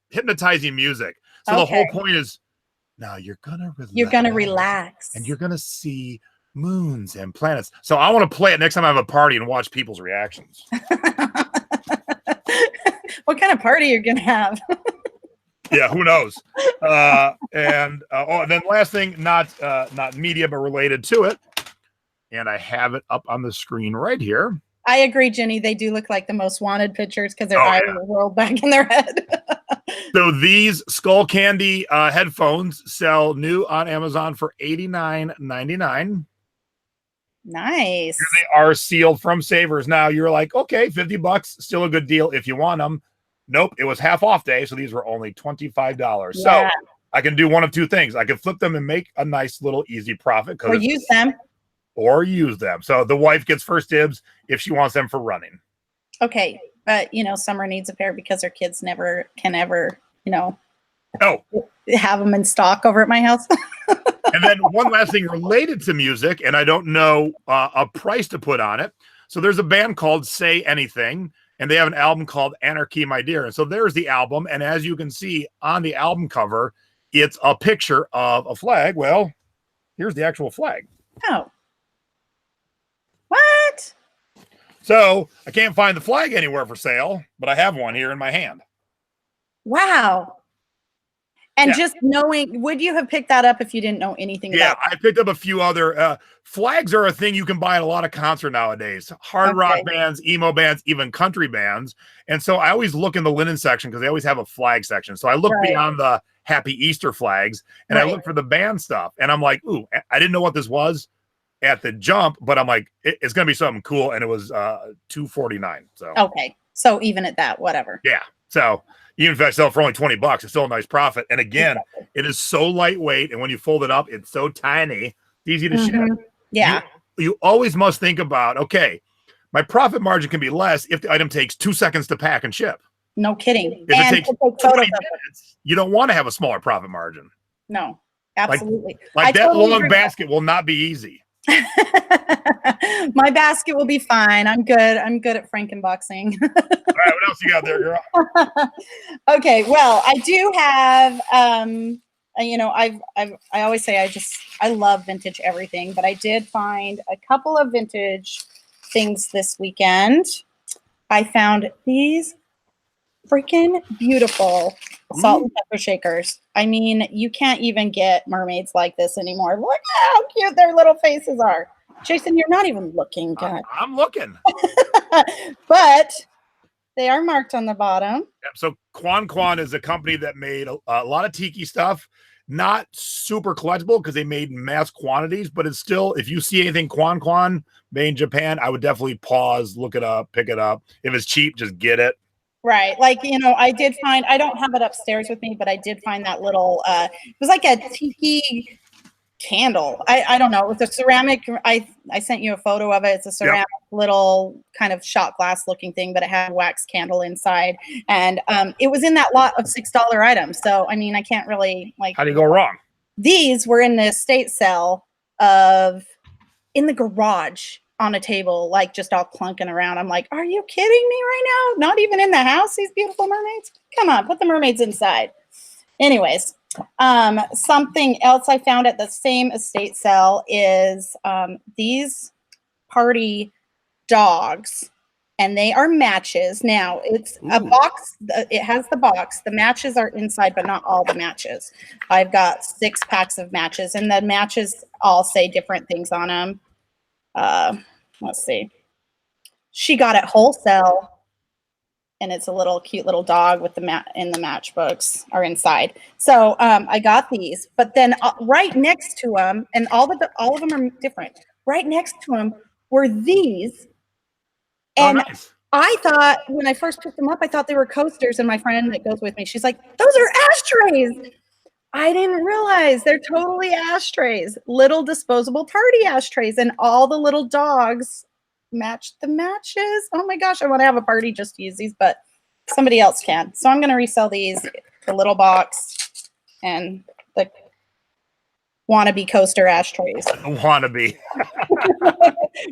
hypnotizing music. So the whole point is Now you're gonna relax. You're gonna relax. And you're gonna see moons and planets. So I want to play it next time I have a party and watch people's reactions. What kind of party you're gonna have? Yeah, who knows? And then last thing, not media, but related to it. And I have it up on the screen right here. I agree, Jenny. They do look like the most wanted pictures because their eyes are rolled back in their head. So these Skull Candy headphones sell new on Amazon for $89.99. Nice. Here they are sealed from Savers. Now you're like, okay, $50, still a good deal if you want them. Nope, it was half off day, so these were only $25. Yeah. So I can do one of two things. I can flip them and make a nice little easy profit. Or use them. Or use them. So the wife gets first dibs if she wants them for running. Okay, but Summer needs a pair because her kids never can ever, have them in stock over at my house. And then one last thing related to music, and I don't know a price to put on it. So there's a band called Say Anything, and they have an album called Anarchy, My Dear. And so there's the album. And as you can see on the album cover, it's a picture of a flag. Well, here's the actual flag. Oh. What? So I can't find the flag anywhere for sale, but I have one here in my hand. Wow. And just knowing, would you have picked that up if you didn't know anything about it? I picked up a few other flags are a thing you can buy at a lot of concert nowadays. Hard rock bands, emo bands, even country bands. And so I always look in the linen section because they always have a flag section. So I look beyond the Happy Easter flags and I look for the band stuff. And I'm like, ooh, I didn't know what this was at the jump, but I'm like, it's going to be something cool. And it was $249. So okay. So even at that, whatever. Yeah. So even if I sell it for only $20, it's still a nice profit. And again, it is so lightweight. And when you fold it up, it's so tiny. It's easy to ship. Yeah. You always must think about, okay, my profit margin can be less if the item takes 2 seconds to pack and ship. No kidding. If it takes 20 minutes, you don't want to have a smaller profit margin. No, absolutely. Like that long basket will not be easy. My basket will be fine. I'm good at Frankenboxing. All right, what else you got there, girl? Okay, well, I do have I always say I love vintage everything, but I did find a couple of vintage things this weekend. I found these freaking beautiful salt and pepper shakers. I mean, you can't even get mermaids like this anymore. Look how cute their little faces are. Jason, you're not even looking good. I'm looking. But they are marked on the bottom. Yep. So Quan is a company that made a lot of tiki stuff. Not super collectible because they made mass quantities, but it's still, if you see anything Quan made in Japan, I would definitely pause, look it up, pick it up. If it's cheap, just get it. Right. Like, I did find, I don't have it upstairs with me, but I did find that little, it was like a tiki candle. I don't know. It was a ceramic. I sent you a photo of it. It's a ceramic little kind of shot glass looking thing, but it had a wax candle inside. And it was in that lot of $6 items. So, I mean, I can't really how do you go wrong? These were in the estate sale in the garage on a table, like just all clunking around. I'm like, are you kidding me right now? Not even in the house, these beautiful mermaids? Come on, put the mermaids inside. Anyways, something else I found at the same estate sale is these party dogs, and they are matches. Now, it's a box. It has the box. The matches are inside, but not all the matches. I've got 6 packs of matches, and the matches all say different things on them. Let's see. She got it wholesale, and it's a little cute little dog with the matchbooks are inside. So I got these, but then right next to them, and all of them are different. Right next to them were these, and nice. I thought when I first picked them up, I thought they were coasters. And my friend that goes with me, she's like, "Those are ashtrays." I didn't realize they're totally ashtrays, little disposable party ashtrays, and all the little dogs matched the matches. Oh my gosh, I want to have a party just to use these, but somebody else can. So I'm going to resell these, the little box and the wannabe coaster ashtrays. Wannabe.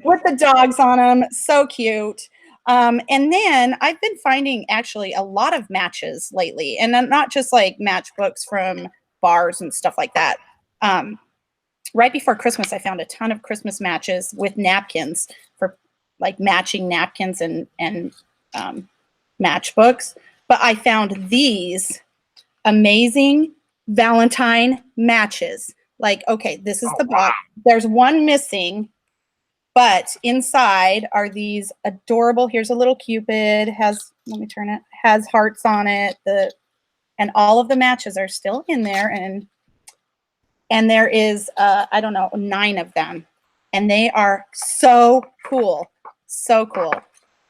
With the dogs on them. So cute. And then I've been finding actually a lot of matches lately, and not just like matchbooks from bars and stuff like that. Right before Christmas, I found a ton of Christmas matches with napkins for like matching napkins and matchbooks. But I found these amazing Valentine matches. Like, okay, this is the box. There's one missing, but inside are these adorable. Here's a little Cupid. Has, let me turn it. Has hearts on it. And all of the matches are still in there. And there is, I don't know, 9 of them. And they are so cool. So cool.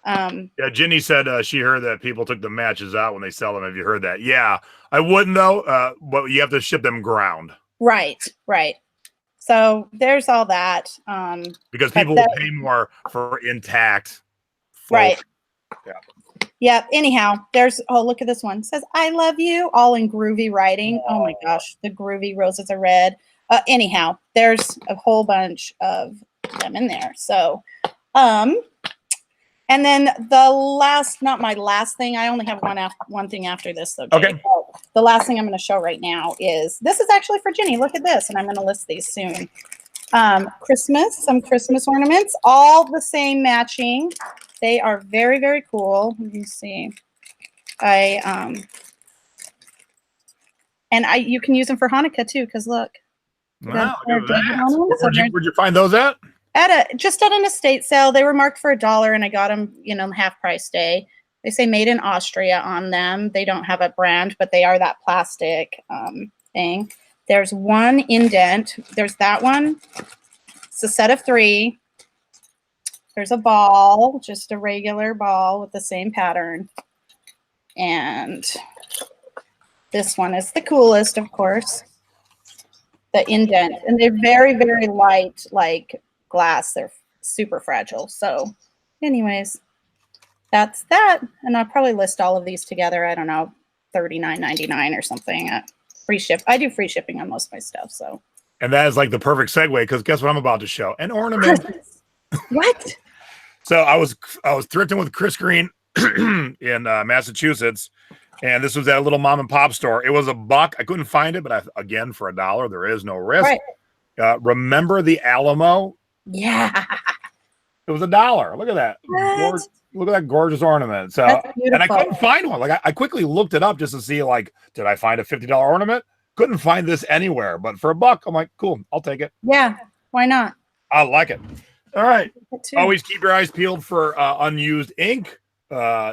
Yeah, Ginny said she heard that people took the matches out when they sell them. Have you heard that? Yeah, I wouldn't though, but you have to ship them ground. Right. So there's all that. Because people will pay more for intact. Right. Yeah. Anyhow, there's, oh, look at this one. It says, I love you, all in groovy writing. Oh my gosh, the groovy roses are red. Anyhow, there's a whole bunch of them in there. So, and then the last, not my last thing, I only have one thing after this though. Jay. Okay. The last thing I'm going to show right now is, this is actually for Ginny. Look at this. And I'm going to list these soon. Some Christmas ornaments, all the same matching. They are very, very cool. Let me see. You can use them for Hanukkah too, because look. Wow, look at that. Where'd you find those at? Just at an estate sale. They were marked for $1 and I got them, half price day. They say made in Austria on them. They don't have a brand, but they are that plastic thing. There's one indent. There's that one. It's a set of 3. There's a ball, just a regular ball with the same pattern. And this one is the coolest, of course. The indent. And they're very, very light, like glass. They're super fragile. So anyways, that's that. And I'll probably list all of these together. I don't know, $39.99 or something. Free ship. I do free shipping on most of my stuff. So. And that is like the perfect segue, because guess what I'm about to show? An ornament. What? So I was thrifting with Chris Green in Massachusetts, and this was at a little mom and pop store. It was $1. I couldn't find it, but again, for $1, there is no risk. Right. Remember the Alamo? Yeah. It was $1. Look at that. Look at that gorgeous ornament. So, and I couldn't find one. Like I quickly looked it up just to see, like, did I find a $50 ornament? Couldn't find this anywhere, but for $1, I'm like, cool, I'll take it. Yeah, why not? I like it. All right. Always keep your eyes peeled for unused ink.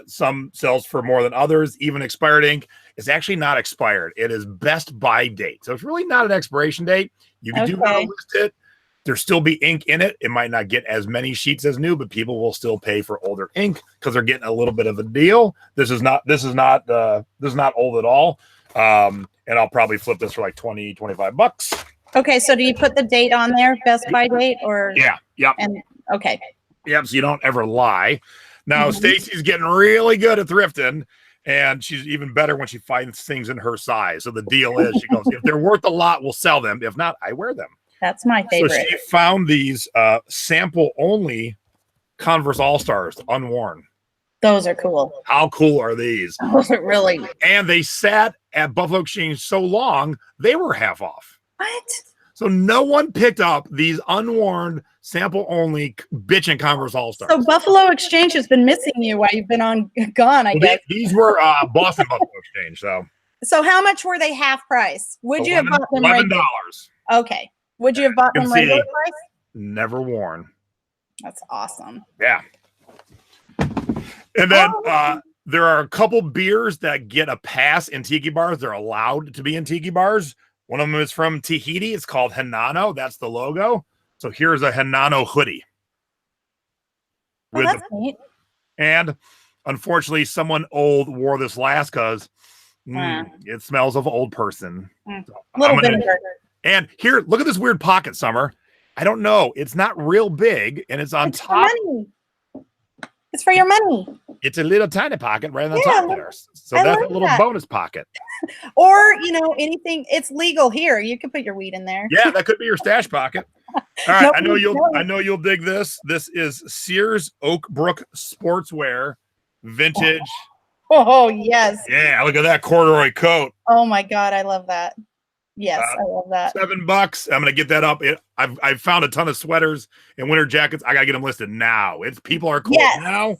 Some sells for more than others. Even expired ink is actually not expired. It is best by date. So it's really not an expiration date. You can do want to list it. There'll still be ink in it. It might not get as many sheets as new, but people will still pay for older ink because they're getting a little bit of a deal. This is not old at all. And I'll probably flip this for like $20-25. Okay, so do you put the date on there, best by date, or? Yeah, yep. And okay. Yep, so you don't ever lie. Now, Stacy's getting really good at thrifting, and she's even better when she finds things in her size. So the deal is, she goes, if they're worth a lot, we'll sell them. If not, I wear them. That's my favorite. So she found these sample-only Converse All-Stars, unworn. Those are cool. How cool are these? Those are really. And they sat at Buffalo Exchange so long, they were half off. What? So no one picked up these unworn, sample-only bitchin' Converse All-Stars. So Buffalo Exchange has been missing you while you've been gone, I guess. These were Boston Buffalo Exchange. So how much were they half price? Would you have bought them $11? Okay. Would you have bought them regular price? Never worn. That's awesome. Yeah. And then there are a couple beers that get a pass in tiki bars. They're allowed to be in tiki bars. One of them is from Tahiti. It's called Hinano. That's the logo. So here's a Hinano hoodie. Oh, that's neat. And unfortunately, someone old wore this last because it smells of old person. So a little bit. And here, look at this weird pocket, Summer. I don't know. It's not real big, and it's on top. It's for your money. It's a little tiny pocket right on the top there. So that's a little bonus pocket. Or, anything. It's legal here. You can put your weed in there. Yeah, that could be your stash pocket. All right, I know you'll dig this. This is Sears Oakbrook Sportswear Vintage. Oh, yes. Yeah, look at that corduroy coat. Oh my God, I love that. Yes, I love that. $7. I'm gonna get that up. I've found a ton of sweaters and winter jackets. I gotta get them listed now. People are cool now.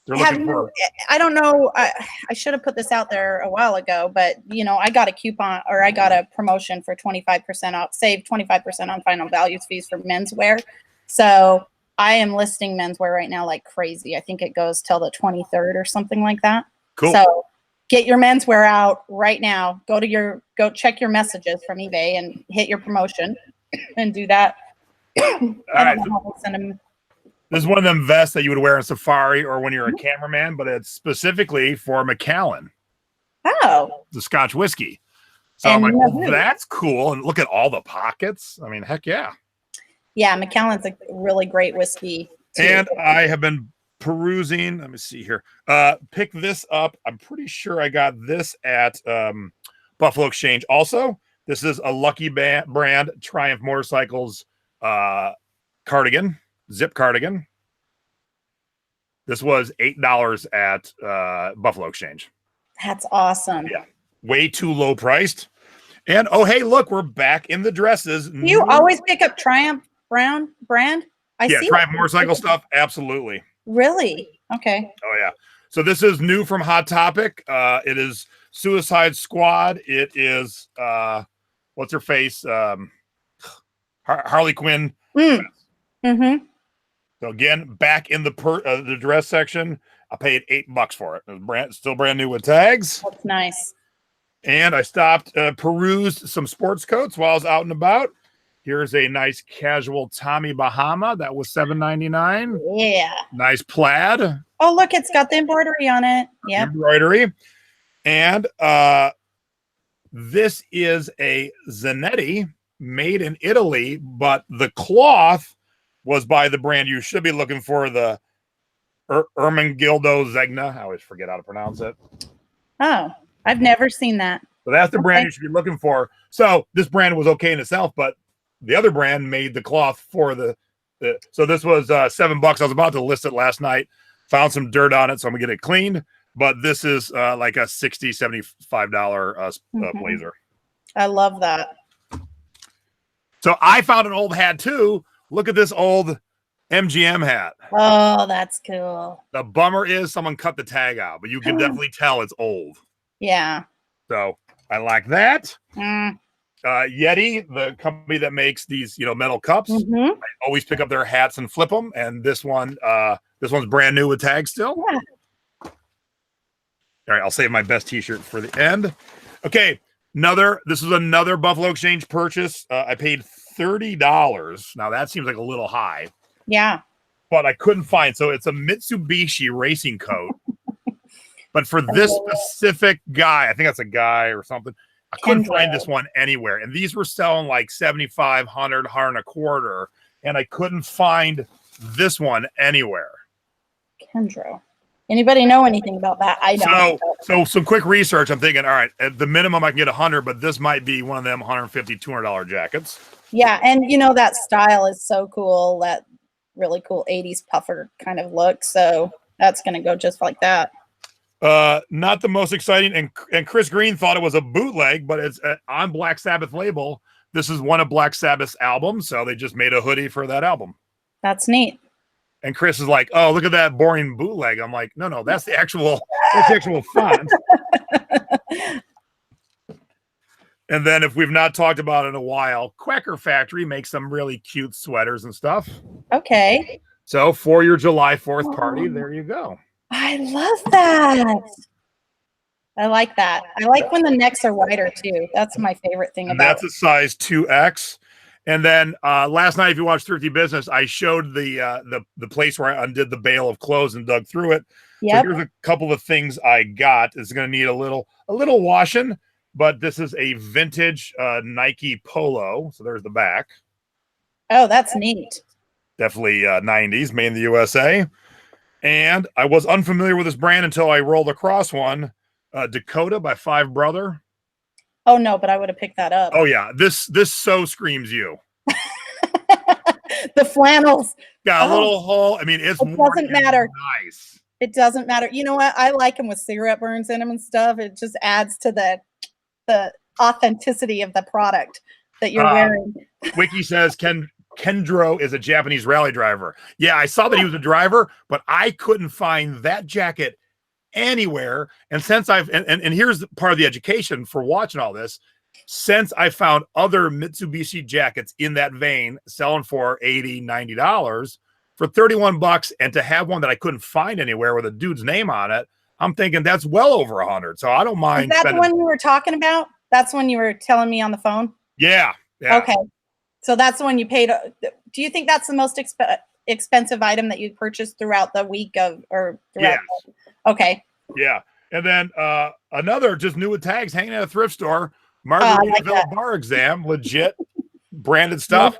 They're looking for. I don't know. I should have put this out there a while ago, but I got a coupon, or I got a promotion for 25% off. Save 25% on final values fees for menswear. So I am listing menswear right now like crazy. I think it goes till the 23rd or something like that. Cool. So get your menswear out right now. Go check your messages from eBay and hit your promotion and do that. All right. This is one of them vests that you would wear in safari or when you're a cameraman, but it's specifically for Macallan. Oh. The Scotch whiskey. So I'm like, well, that's cool. And look at all the pockets. I mean, heck yeah. Yeah, Macallan's a really great whiskey too. And I have been perusing. Let me see here. Pick this up. I'm pretty sure I got this at Buffalo Exchange. Also, this is a Lucky Brand Triumph Motorcycles cardigan, zip cardigan. This was $8 at Buffalo Exchange. That's awesome. Yeah, way too low priced. And oh, hey, look, we're back in the dresses. You always pick up Triumph brand? I see Triumph motorcycle stuff. Absolutely. Really? Okay. Oh yeah. So this is new from Hot Topic. It is Suicide Squad. It is what's her face? Harley Quinn. Mm-hmm. So again, back in the dress section. I paid $8 for it. It was still brand new with tags. That's nice. And I stopped, perused some sports coats while I was out and about. Here's a nice casual Tommy Bahama. That was $7.99. Yeah. Nice plaid. Oh, look, it's got the embroidery on it. Yeah. Embroidery. And this is a Zanetti made in Italy, but the cloth was by the brand you should be looking for, the Ermengildo Zegna. I always forget how to pronounce it. Oh, I've never seen that. So that's the brand you should be looking for. So this brand was okay in itself, but the other brand made the cloth for the so this was $7. I was about to list it last night, found some dirt on it, so I'm gonna get it cleaned. But this is like a $60-$75 blazer. I love that. So I found an old hat too. Look at this old MGM hat. Oh, that's cool. The bummer is someone cut the tag out, but you can definitely tell it's old. Yeah. So I like that. Yeti, the company that makes these, metal cups, I always pick up their hats and flip them. And this one's brand new with tags still. Yeah. All right, I'll save my best t-shirt for the end. Okay, this is another Buffalo Exchange purchase. I paid $30. Now that seems like a little high. Yeah. But I couldn't find. So it's a Mitsubishi racing coat. But for this specific guy, I think that's a guy or something. I couldn't find this one anywhere. And these were selling like $75, $100, $125. And I couldn't find this one anywhere. Kendro. Anybody know anything about that? I don't. So some quick research. I'm thinking, all right, at the minimum I can get 100, but this might be one of them $150, $200 jackets. Yeah, and that style is so cool. That really cool 80s puffer kind of look. So that's going to go just like that. Not the most exciting, and Chris Green thought it was a bootleg, but it's on Black Sabbath label. This is one of Black Sabbath's albums, so they just made a hoodie for that album. That's neat. And Chris is like, "Oh, look at that boring bootleg." I'm like, "No, that's the actual font." And then, if we've not talked about it in a while, Quacker Factory makes some really cute sweaters and stuff. Okay. So for your July 4th party, there you go. I love that. I like that. I like when the necks are wider too. That's my favorite thing about it. That's a size 2X. And then last night, if you watched Thrifty Business, I showed the place where I undid the bale of clothes and dug through it. Yep. So here's a couple of things I got. It's going to need a little washing, but this is a vintage Nike polo. So there's the back. Oh, that's neat. Definitely 90s, made in the USA. And I was unfamiliar with this brand until I rolled across one, Dakota by Five Brother. Oh no, but I would have picked that up. Oh yeah, this so screams you. The flannels got a little hole. I mean, it doesn't matter. Nice. It doesn't matter. You know what? I like them with cigarette burns in them and stuff. It just adds to the authenticity of the product that you're wearing. Wiki says Kendro is a Japanese rally driver. Yeah, I saw that he was a driver, but I couldn't find that jacket anywhere. And since and here's part of the education for watching all this, since I found other Mitsubishi jackets in that vein selling for $80, $90 for $31, and to have one that I couldn't find anywhere with a dude's name on it, I'm thinking that's well over $100. So I don't mind. Is that the one you were talking about? That's when you were telling me on the phone? Yeah. Okay. So that's the one you paid. Do you think that's the most expensive item that you purchased throughout the week Okay. Yeah. And then another just new with tags hanging at a thrift store, Margaritaville bar exam, legit branded stuff.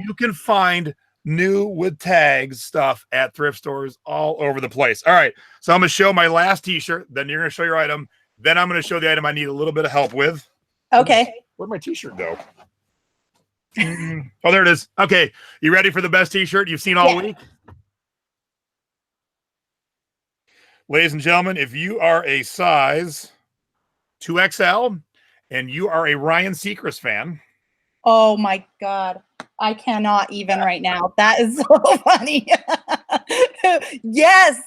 You can find new with tags stuff at thrift stores all over the place. All right. So I'm going to show my last t-shirt. Then you're going to show your item. Then I'm going to show the item I need a little bit of help with. Okay. Where'd my t-shirt go? Oh, there it is. Okay. You ready for the best t-shirt you've seen all week? Ladies and gentlemen, if you are a size 2XL and you are a Ryan Seacrest fan. Oh my God. I cannot even right now. That is so funny. Yes.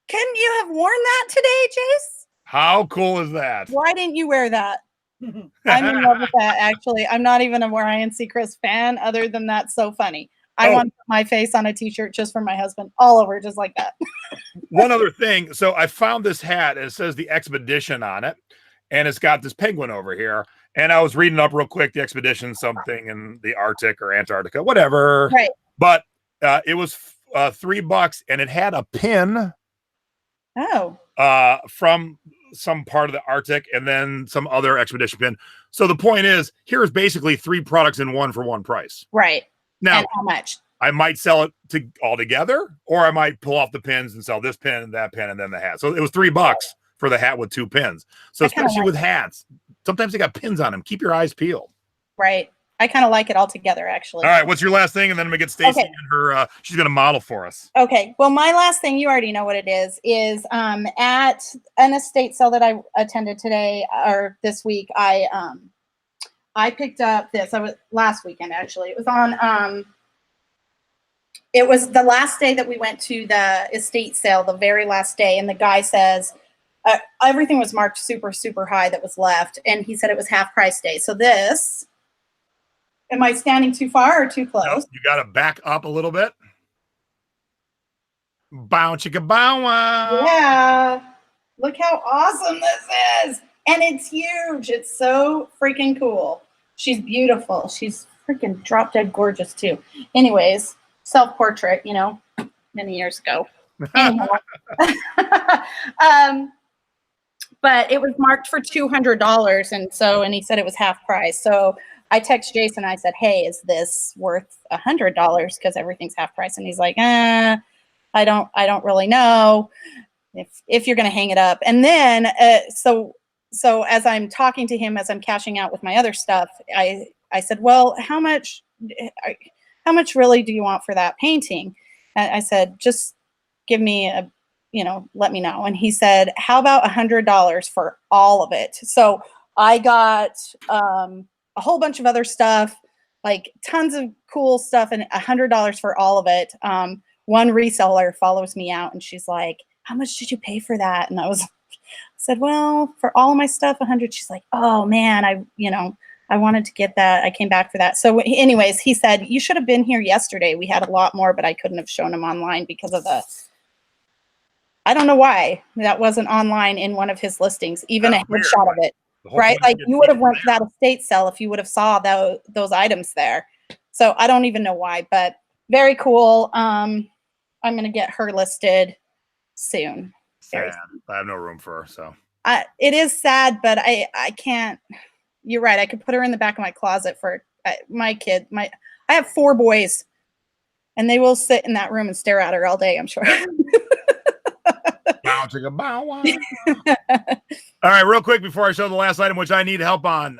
Can you have worn that today, Jace? How cool is that? Why didn't you wear that? I'm in love with that, actually. I'm not even a Ryan Seacrest fan. Other than that, so funny. I want to put my face on a t-shirt just for my husband, all over, just like that. One other thing. So I found this hat. It says the Expedition on it, and it's got this penguin over here. And I was reading up real quick, the Expedition something in the Arctic or Antarctica, whatever. Right. But it was $3, and it had a pin. From some part of the Arctic, and then some other Expedition pin. So the point is, here's basically 3 products in one for one price. Right. Now, and how much? I might sell it all together, or I might pull off the pins and sell this pin and that pin and then the hat. So it was $3 for the hat with 2 pins. So especially with hats, sometimes they got pins on them. Keep your eyes peeled. Right. I kind of like it all together, actually. All right. What's your last thing? And then I'm going to get Stacy and her, she's going to model for us. Okay. Well, my last thing, you already know what it is at an estate sale that I attended today or this week. I picked up this. I was last weekend, actually. It was on, it was the last day that we went to the estate sale, the very last day. And the guy says, everything was marked super, super high that was left. And he said it was half price day. So this, am I standing too far or too close? No, you got to back up a little bit. Bow chicka bow wow. Yeah. Look how awesome this is. And it's huge. It's so freaking cool. She's beautiful. She's freaking drop dead gorgeous too. Anyways, self-portrait, many years ago. But it was marked for $200. And he said it was half price. So I text Jason. I said, hey, is this worth $100? Because everything's half price. And he's like, I don't really know if you're going to hang it up. And then, so as I'm talking to him, as I'm cashing out with my other stuff, I said, well, how much really do you want for that painting? And I said, just give me let me know. And he said, how about $100 for all of it? So I got, a whole bunch of other stuff, like tons of cool stuff, and $100 for all of it. One reseller follows me out and she's like, how much did you pay for that? And I said, well, for all of my stuff, $100. She's like, oh man, I wanted to get that. I came back for that. So anyways, he said, you should have been here yesterday. We had a lot more, but I couldn't have shown them online because of I don't know why that wasn't online in one of his listings, even a headshot of it. Right? Like you would have went to that estate sale if you would have saw those items there. So I don't even know why, but very cool. I'm going to get her listed soon. Sad. I have no room for her. So it is sad, but I can't, you're right. I could put her in the back of my closet for my kid. I have 4 boys and they will sit in that room and stare at her all day, I'm sure. Bow chicka bow wow. All right, real quick before I show the last item, which I need help on.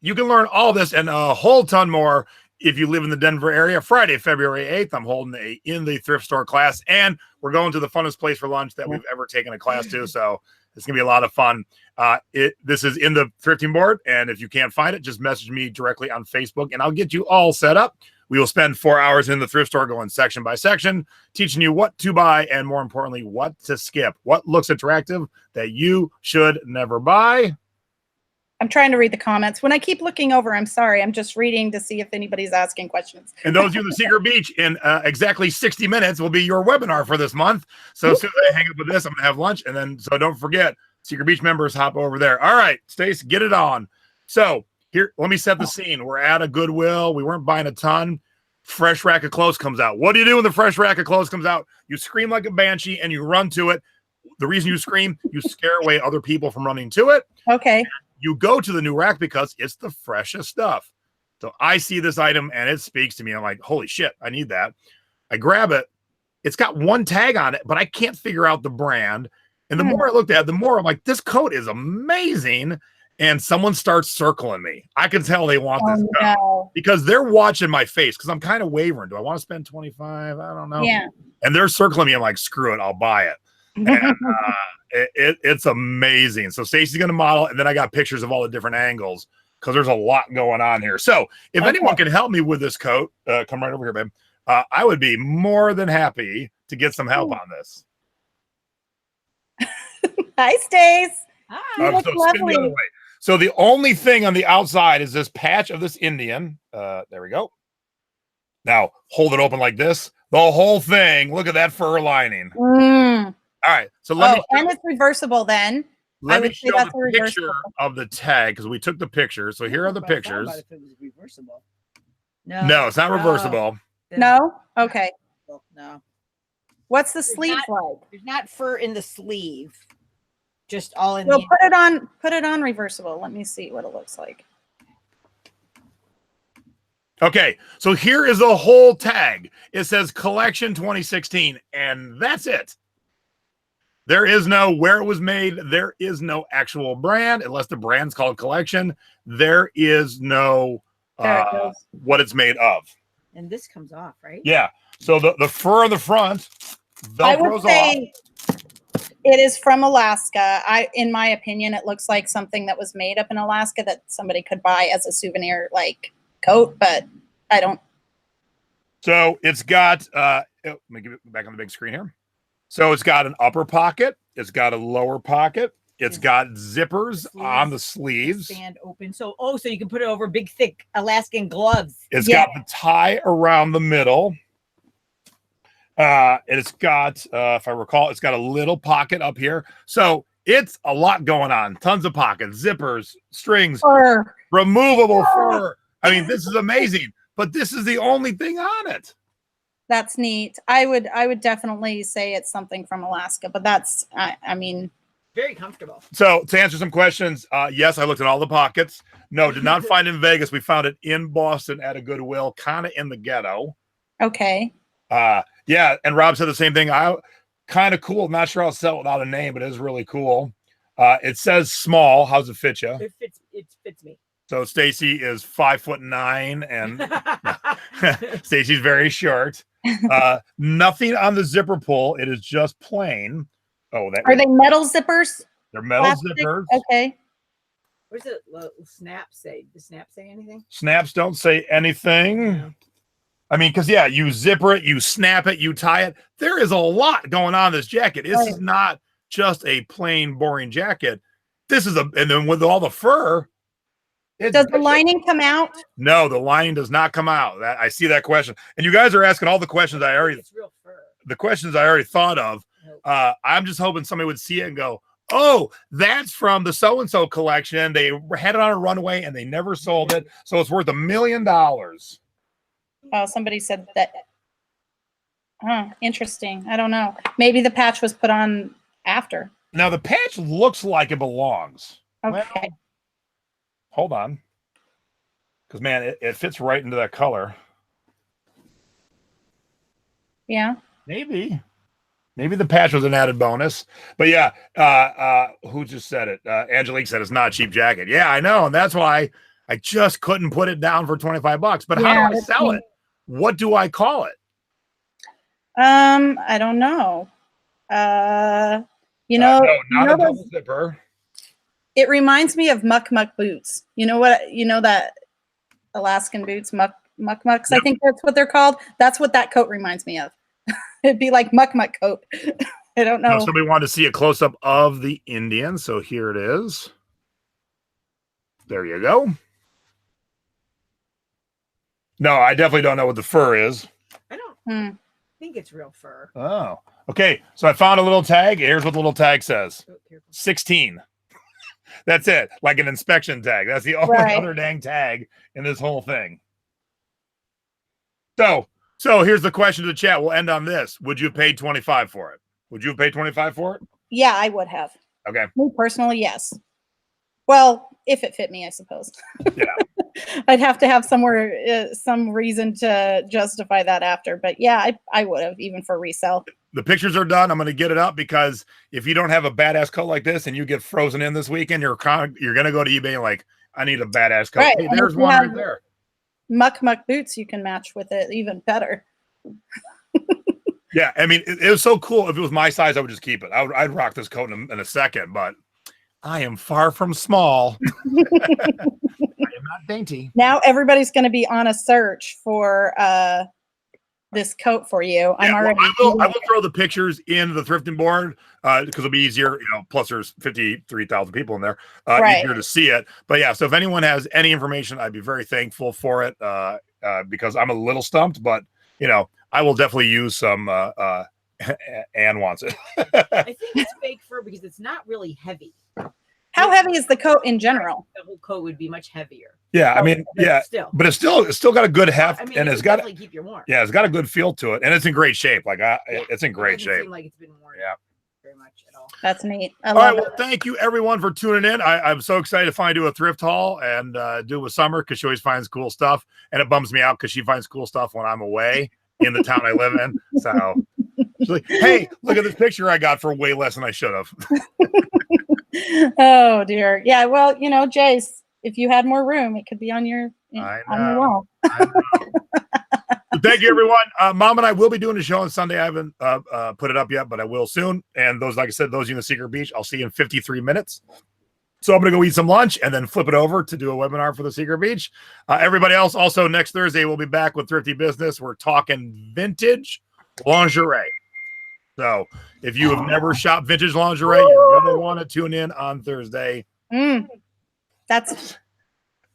You can learn all this and a whole ton more if you live in the Denver area, Friday, February 8th, I'm holding a in the thrift store class, and we're going to the funnest place for lunch that we've ever taken a class to. So it's gonna be a lot of fun. This is in the thrifting board, and if you can't find it, just message me directly on Facebook, and I'll get you all set up. We will spend 4 hours in the thrift store going section by section, teaching you what to buy and, more importantly, what to skip. What looks attractive that you should never buy. I'm trying to read the comments. When I keep looking over, I'm sorry. I'm just reading to see if anybody's asking questions. And those of you in the Secret Beach, in exactly 60 minutes will be your webinar for this month. So as soon as I hang up with this, I'm going to have lunch. And then, so don't forget, Secret Beach members, hop over there. All right, Stace, get it on. So here, let me set the scene. We're at a Goodwill. We weren't buying a ton. Fresh rack of clothes comes out. What do you do when the fresh rack of clothes comes out? You scream like a banshee and you run to it. The reason you scream, you scare away other people from running to it. Okay. You go to the new rack because it's the freshest stuff. So I see this item and it speaks to me. I'm like, holy shit, I need that. I grab it. It's got one tag on it, but I can't figure out the brand. And the more I looked at it, the more I'm like, this coat is amazing. And someone starts circling me. I can tell they want this coat because they're watching my face because I'm kind of wavering. Do I want to spend 25? I don't know. Yeah. And they're circling me. I'm like, screw it, I'll buy it. And it's amazing. So Stacey's going to model, and then I got pictures of all the different angles because there's a lot going on here. So if anyone can help me with this coat, come right over here, babe. I would be more than happy to get some help on this. Hi, Stace. Hi. You look lovely. So the only thing on the outside is this patch of this Indian. There we go. Now hold it open like this. The whole thing. Look at that fur lining. All right, so let me. And it's reversible then. Let me show the picture of the tag because we took the picture. So here are the pictures. If it was reversible. No, it's not reversible. No? Okay. No. What's the sleeve like? There's not fur in the sleeve. Just all in Well, the put it on reversible. Let me see what it looks like. Okay, so here is the whole tag. It says Collection 2016, and that's it. There is no where it was made. There is no actual brand, unless the brand's called Collection. There is no what it's made of. And this comes off, right? Yeah. So the fur on the front velcros off. It is from Alaska. In my opinion, it looks like something that was made up in Alaska that somebody could buy as a souvenir, like coat, but I don't. So it's got, let me give it back on the big screen here. So it's got an upper pocket. It's got a lower pocket. It's got zippers on the sleeves. Stand open. So you can put it over big, thick Alaskan gloves. It's got the tie around the middle. It's got, if I recall, it's got a little pocket up here. So it's a lot going on. Tons of pockets, zippers, strings, removable fur. I mean, this is amazing. But this is the only thing on it. That's neat. I would definitely say it's something from Alaska, but that's, I mean, very comfortable. So to answer some questions, yes, I looked at all the pockets. No, did not find it in Vegas. We found it in Boston at a Goodwill, kind of in the ghetto. Okay. Yeah, and Rob said the same thing. Kind of cool. Not sure I'll sell it without a name, but it is really cool. It says small. How's it fit you? It fits me. So Stacy is 5'9", and Stacy's very short. Nothing on the zipper pull. It is just plain. Oh, are they metal zippers? They're metal zippers. Okay. What does the snap say? Does snap say anything? Snaps don't say anything. Yeah. I mean, because you zipper it, you snap it, you tie it. There is a lot going on in this jacket. This is not just a plain, boring jacket. This is and then with all the fur. Does the lining come out? No, the lining does not come out. I see that question. And you guys are asking all the questions it's real fur. The questions I already thought of. I'm just hoping somebody would see it and go, oh, that's from the so-and-so collection. They had it on a runway and they never sold it. So it's worth $1 million. Oh, somebody said that. Interesting. I don't know. Maybe the patch was put on after. Now the patch looks like it belongs. Okay. Well, hold on. Because, man, it fits right into that color. Yeah. Maybe the patch was an added bonus. But, yeah, who just said it? Angelique said it's not a cheap jacket. Yeah, I know. And that's why I just couldn't put it down for 25 bucks. But how Yeah, do I sell it? What do I call it? I don't know. You know, no, not a those- double zipper. it reminds me of muck boots. You know what? You know that Alaskan boots, mucks. Yep. I think that's what they're called. That's what that coat reminds me of. It'd be like muck coat. I don't know. Somebody wanted to see a close up of the Indian, so here it is. There you go. No, I definitely don't know what the fur is. I don't think it's real fur. Oh, okay. So I found a little tag. Here's what the little tag says. Oh, careful. 16. That's it. Like an inspection tag. That's the only other dang tag in this whole thing. So here's the question to the chat. We'll end on this. Would you have paid 25 for it? Would you have paid 25 for it? Yeah, I would have. Okay. Me personally, yes. Well, if it fit me, I suppose. Yeah. I'd have to have somewhere, some reason to justify that after. But yeah, I would have, even for resale. The pictures are done. I'm going to get it up because if you don't have a badass coat like this and you get frozen in this weekend, you're going to go to eBay and like, I need a badass coat. Right. Hey, there's one right there. Muck boots, you can match with it even better. Yeah, I mean, it was so cool. If it was my size, I would just keep it. I'd rock this coat in a second, but I am far from small. I am not dainty. Now everybody's going to be on a search for this coat for you. Yeah, I'm already. I will throw the pictures in the thrifting board because it'll be easier. Plus there's 53,000 people in there. Easier to see it. But yeah, so if anyone has any information, I'd be very thankful for it because I'm a little stumped. But I will definitely use some. Anne wants it. I think it's fake fur because it's not really heavy. How heavy is the coat in general? The whole coat would be much heavier. Yeah, I mean, but it's still got a good heft, and it's got keep you warm. Yeah, it's got a good feel to it, and it's in great shape. Like it's in great shape. Seem like it's been worn very much at all. That's neat. All right, well, thank you everyone for tuning in. I'm so excited to finally do a thrift haul and do it with Summer because she always finds cool stuff, and it bums me out because she finds cool stuff when I'm away in the town I live in. So, she's like, hey, look at this picture I got for way less than I should have. Oh dear. Yeah. Well, Jace, if you had more room, it could be on your wall. Thank you, everyone. Mom and I will be doing a show on Sunday. I haven't put it up yet, but I will soon. And those, like I said, those of you in the Secret Beach, I'll see you in 53 minutes. So I'm going to go eat some lunch and then flip it over to do a webinar for the Secret Beach. Everybody else, also next Thursday, we'll be back with Thrifty Business. We're talking vintage lingerie. So if you have never shopped vintage lingerie, you're going to want to tune in on Thursday. That's...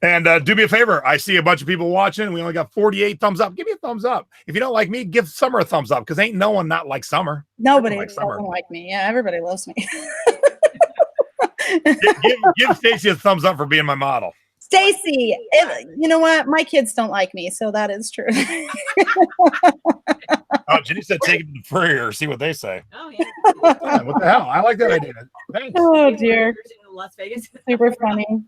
And do me a favor. I see a bunch of people watching. We only got 48 thumbs up. Give me a thumbs up. If you don't like me, give Summer a thumbs up because ain't no one not like Summer. Nobody doesn't like me. Yeah, everybody loves me. give Stacy a thumbs up for being my model. Stacy, you know what? My kids don't like me, so that is true. Oh, Jenny said take it to the furrier, see what they say. Oh, yeah. What the hell? I like that idea. Thanks. Oh, dear. Las Vegas. Super funny.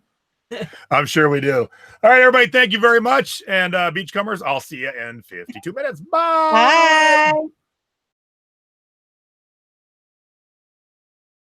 I'm sure we do. All right, everybody, thank you very much. And Beachcombers, I'll see you in 52 minutes. Bye. Bye.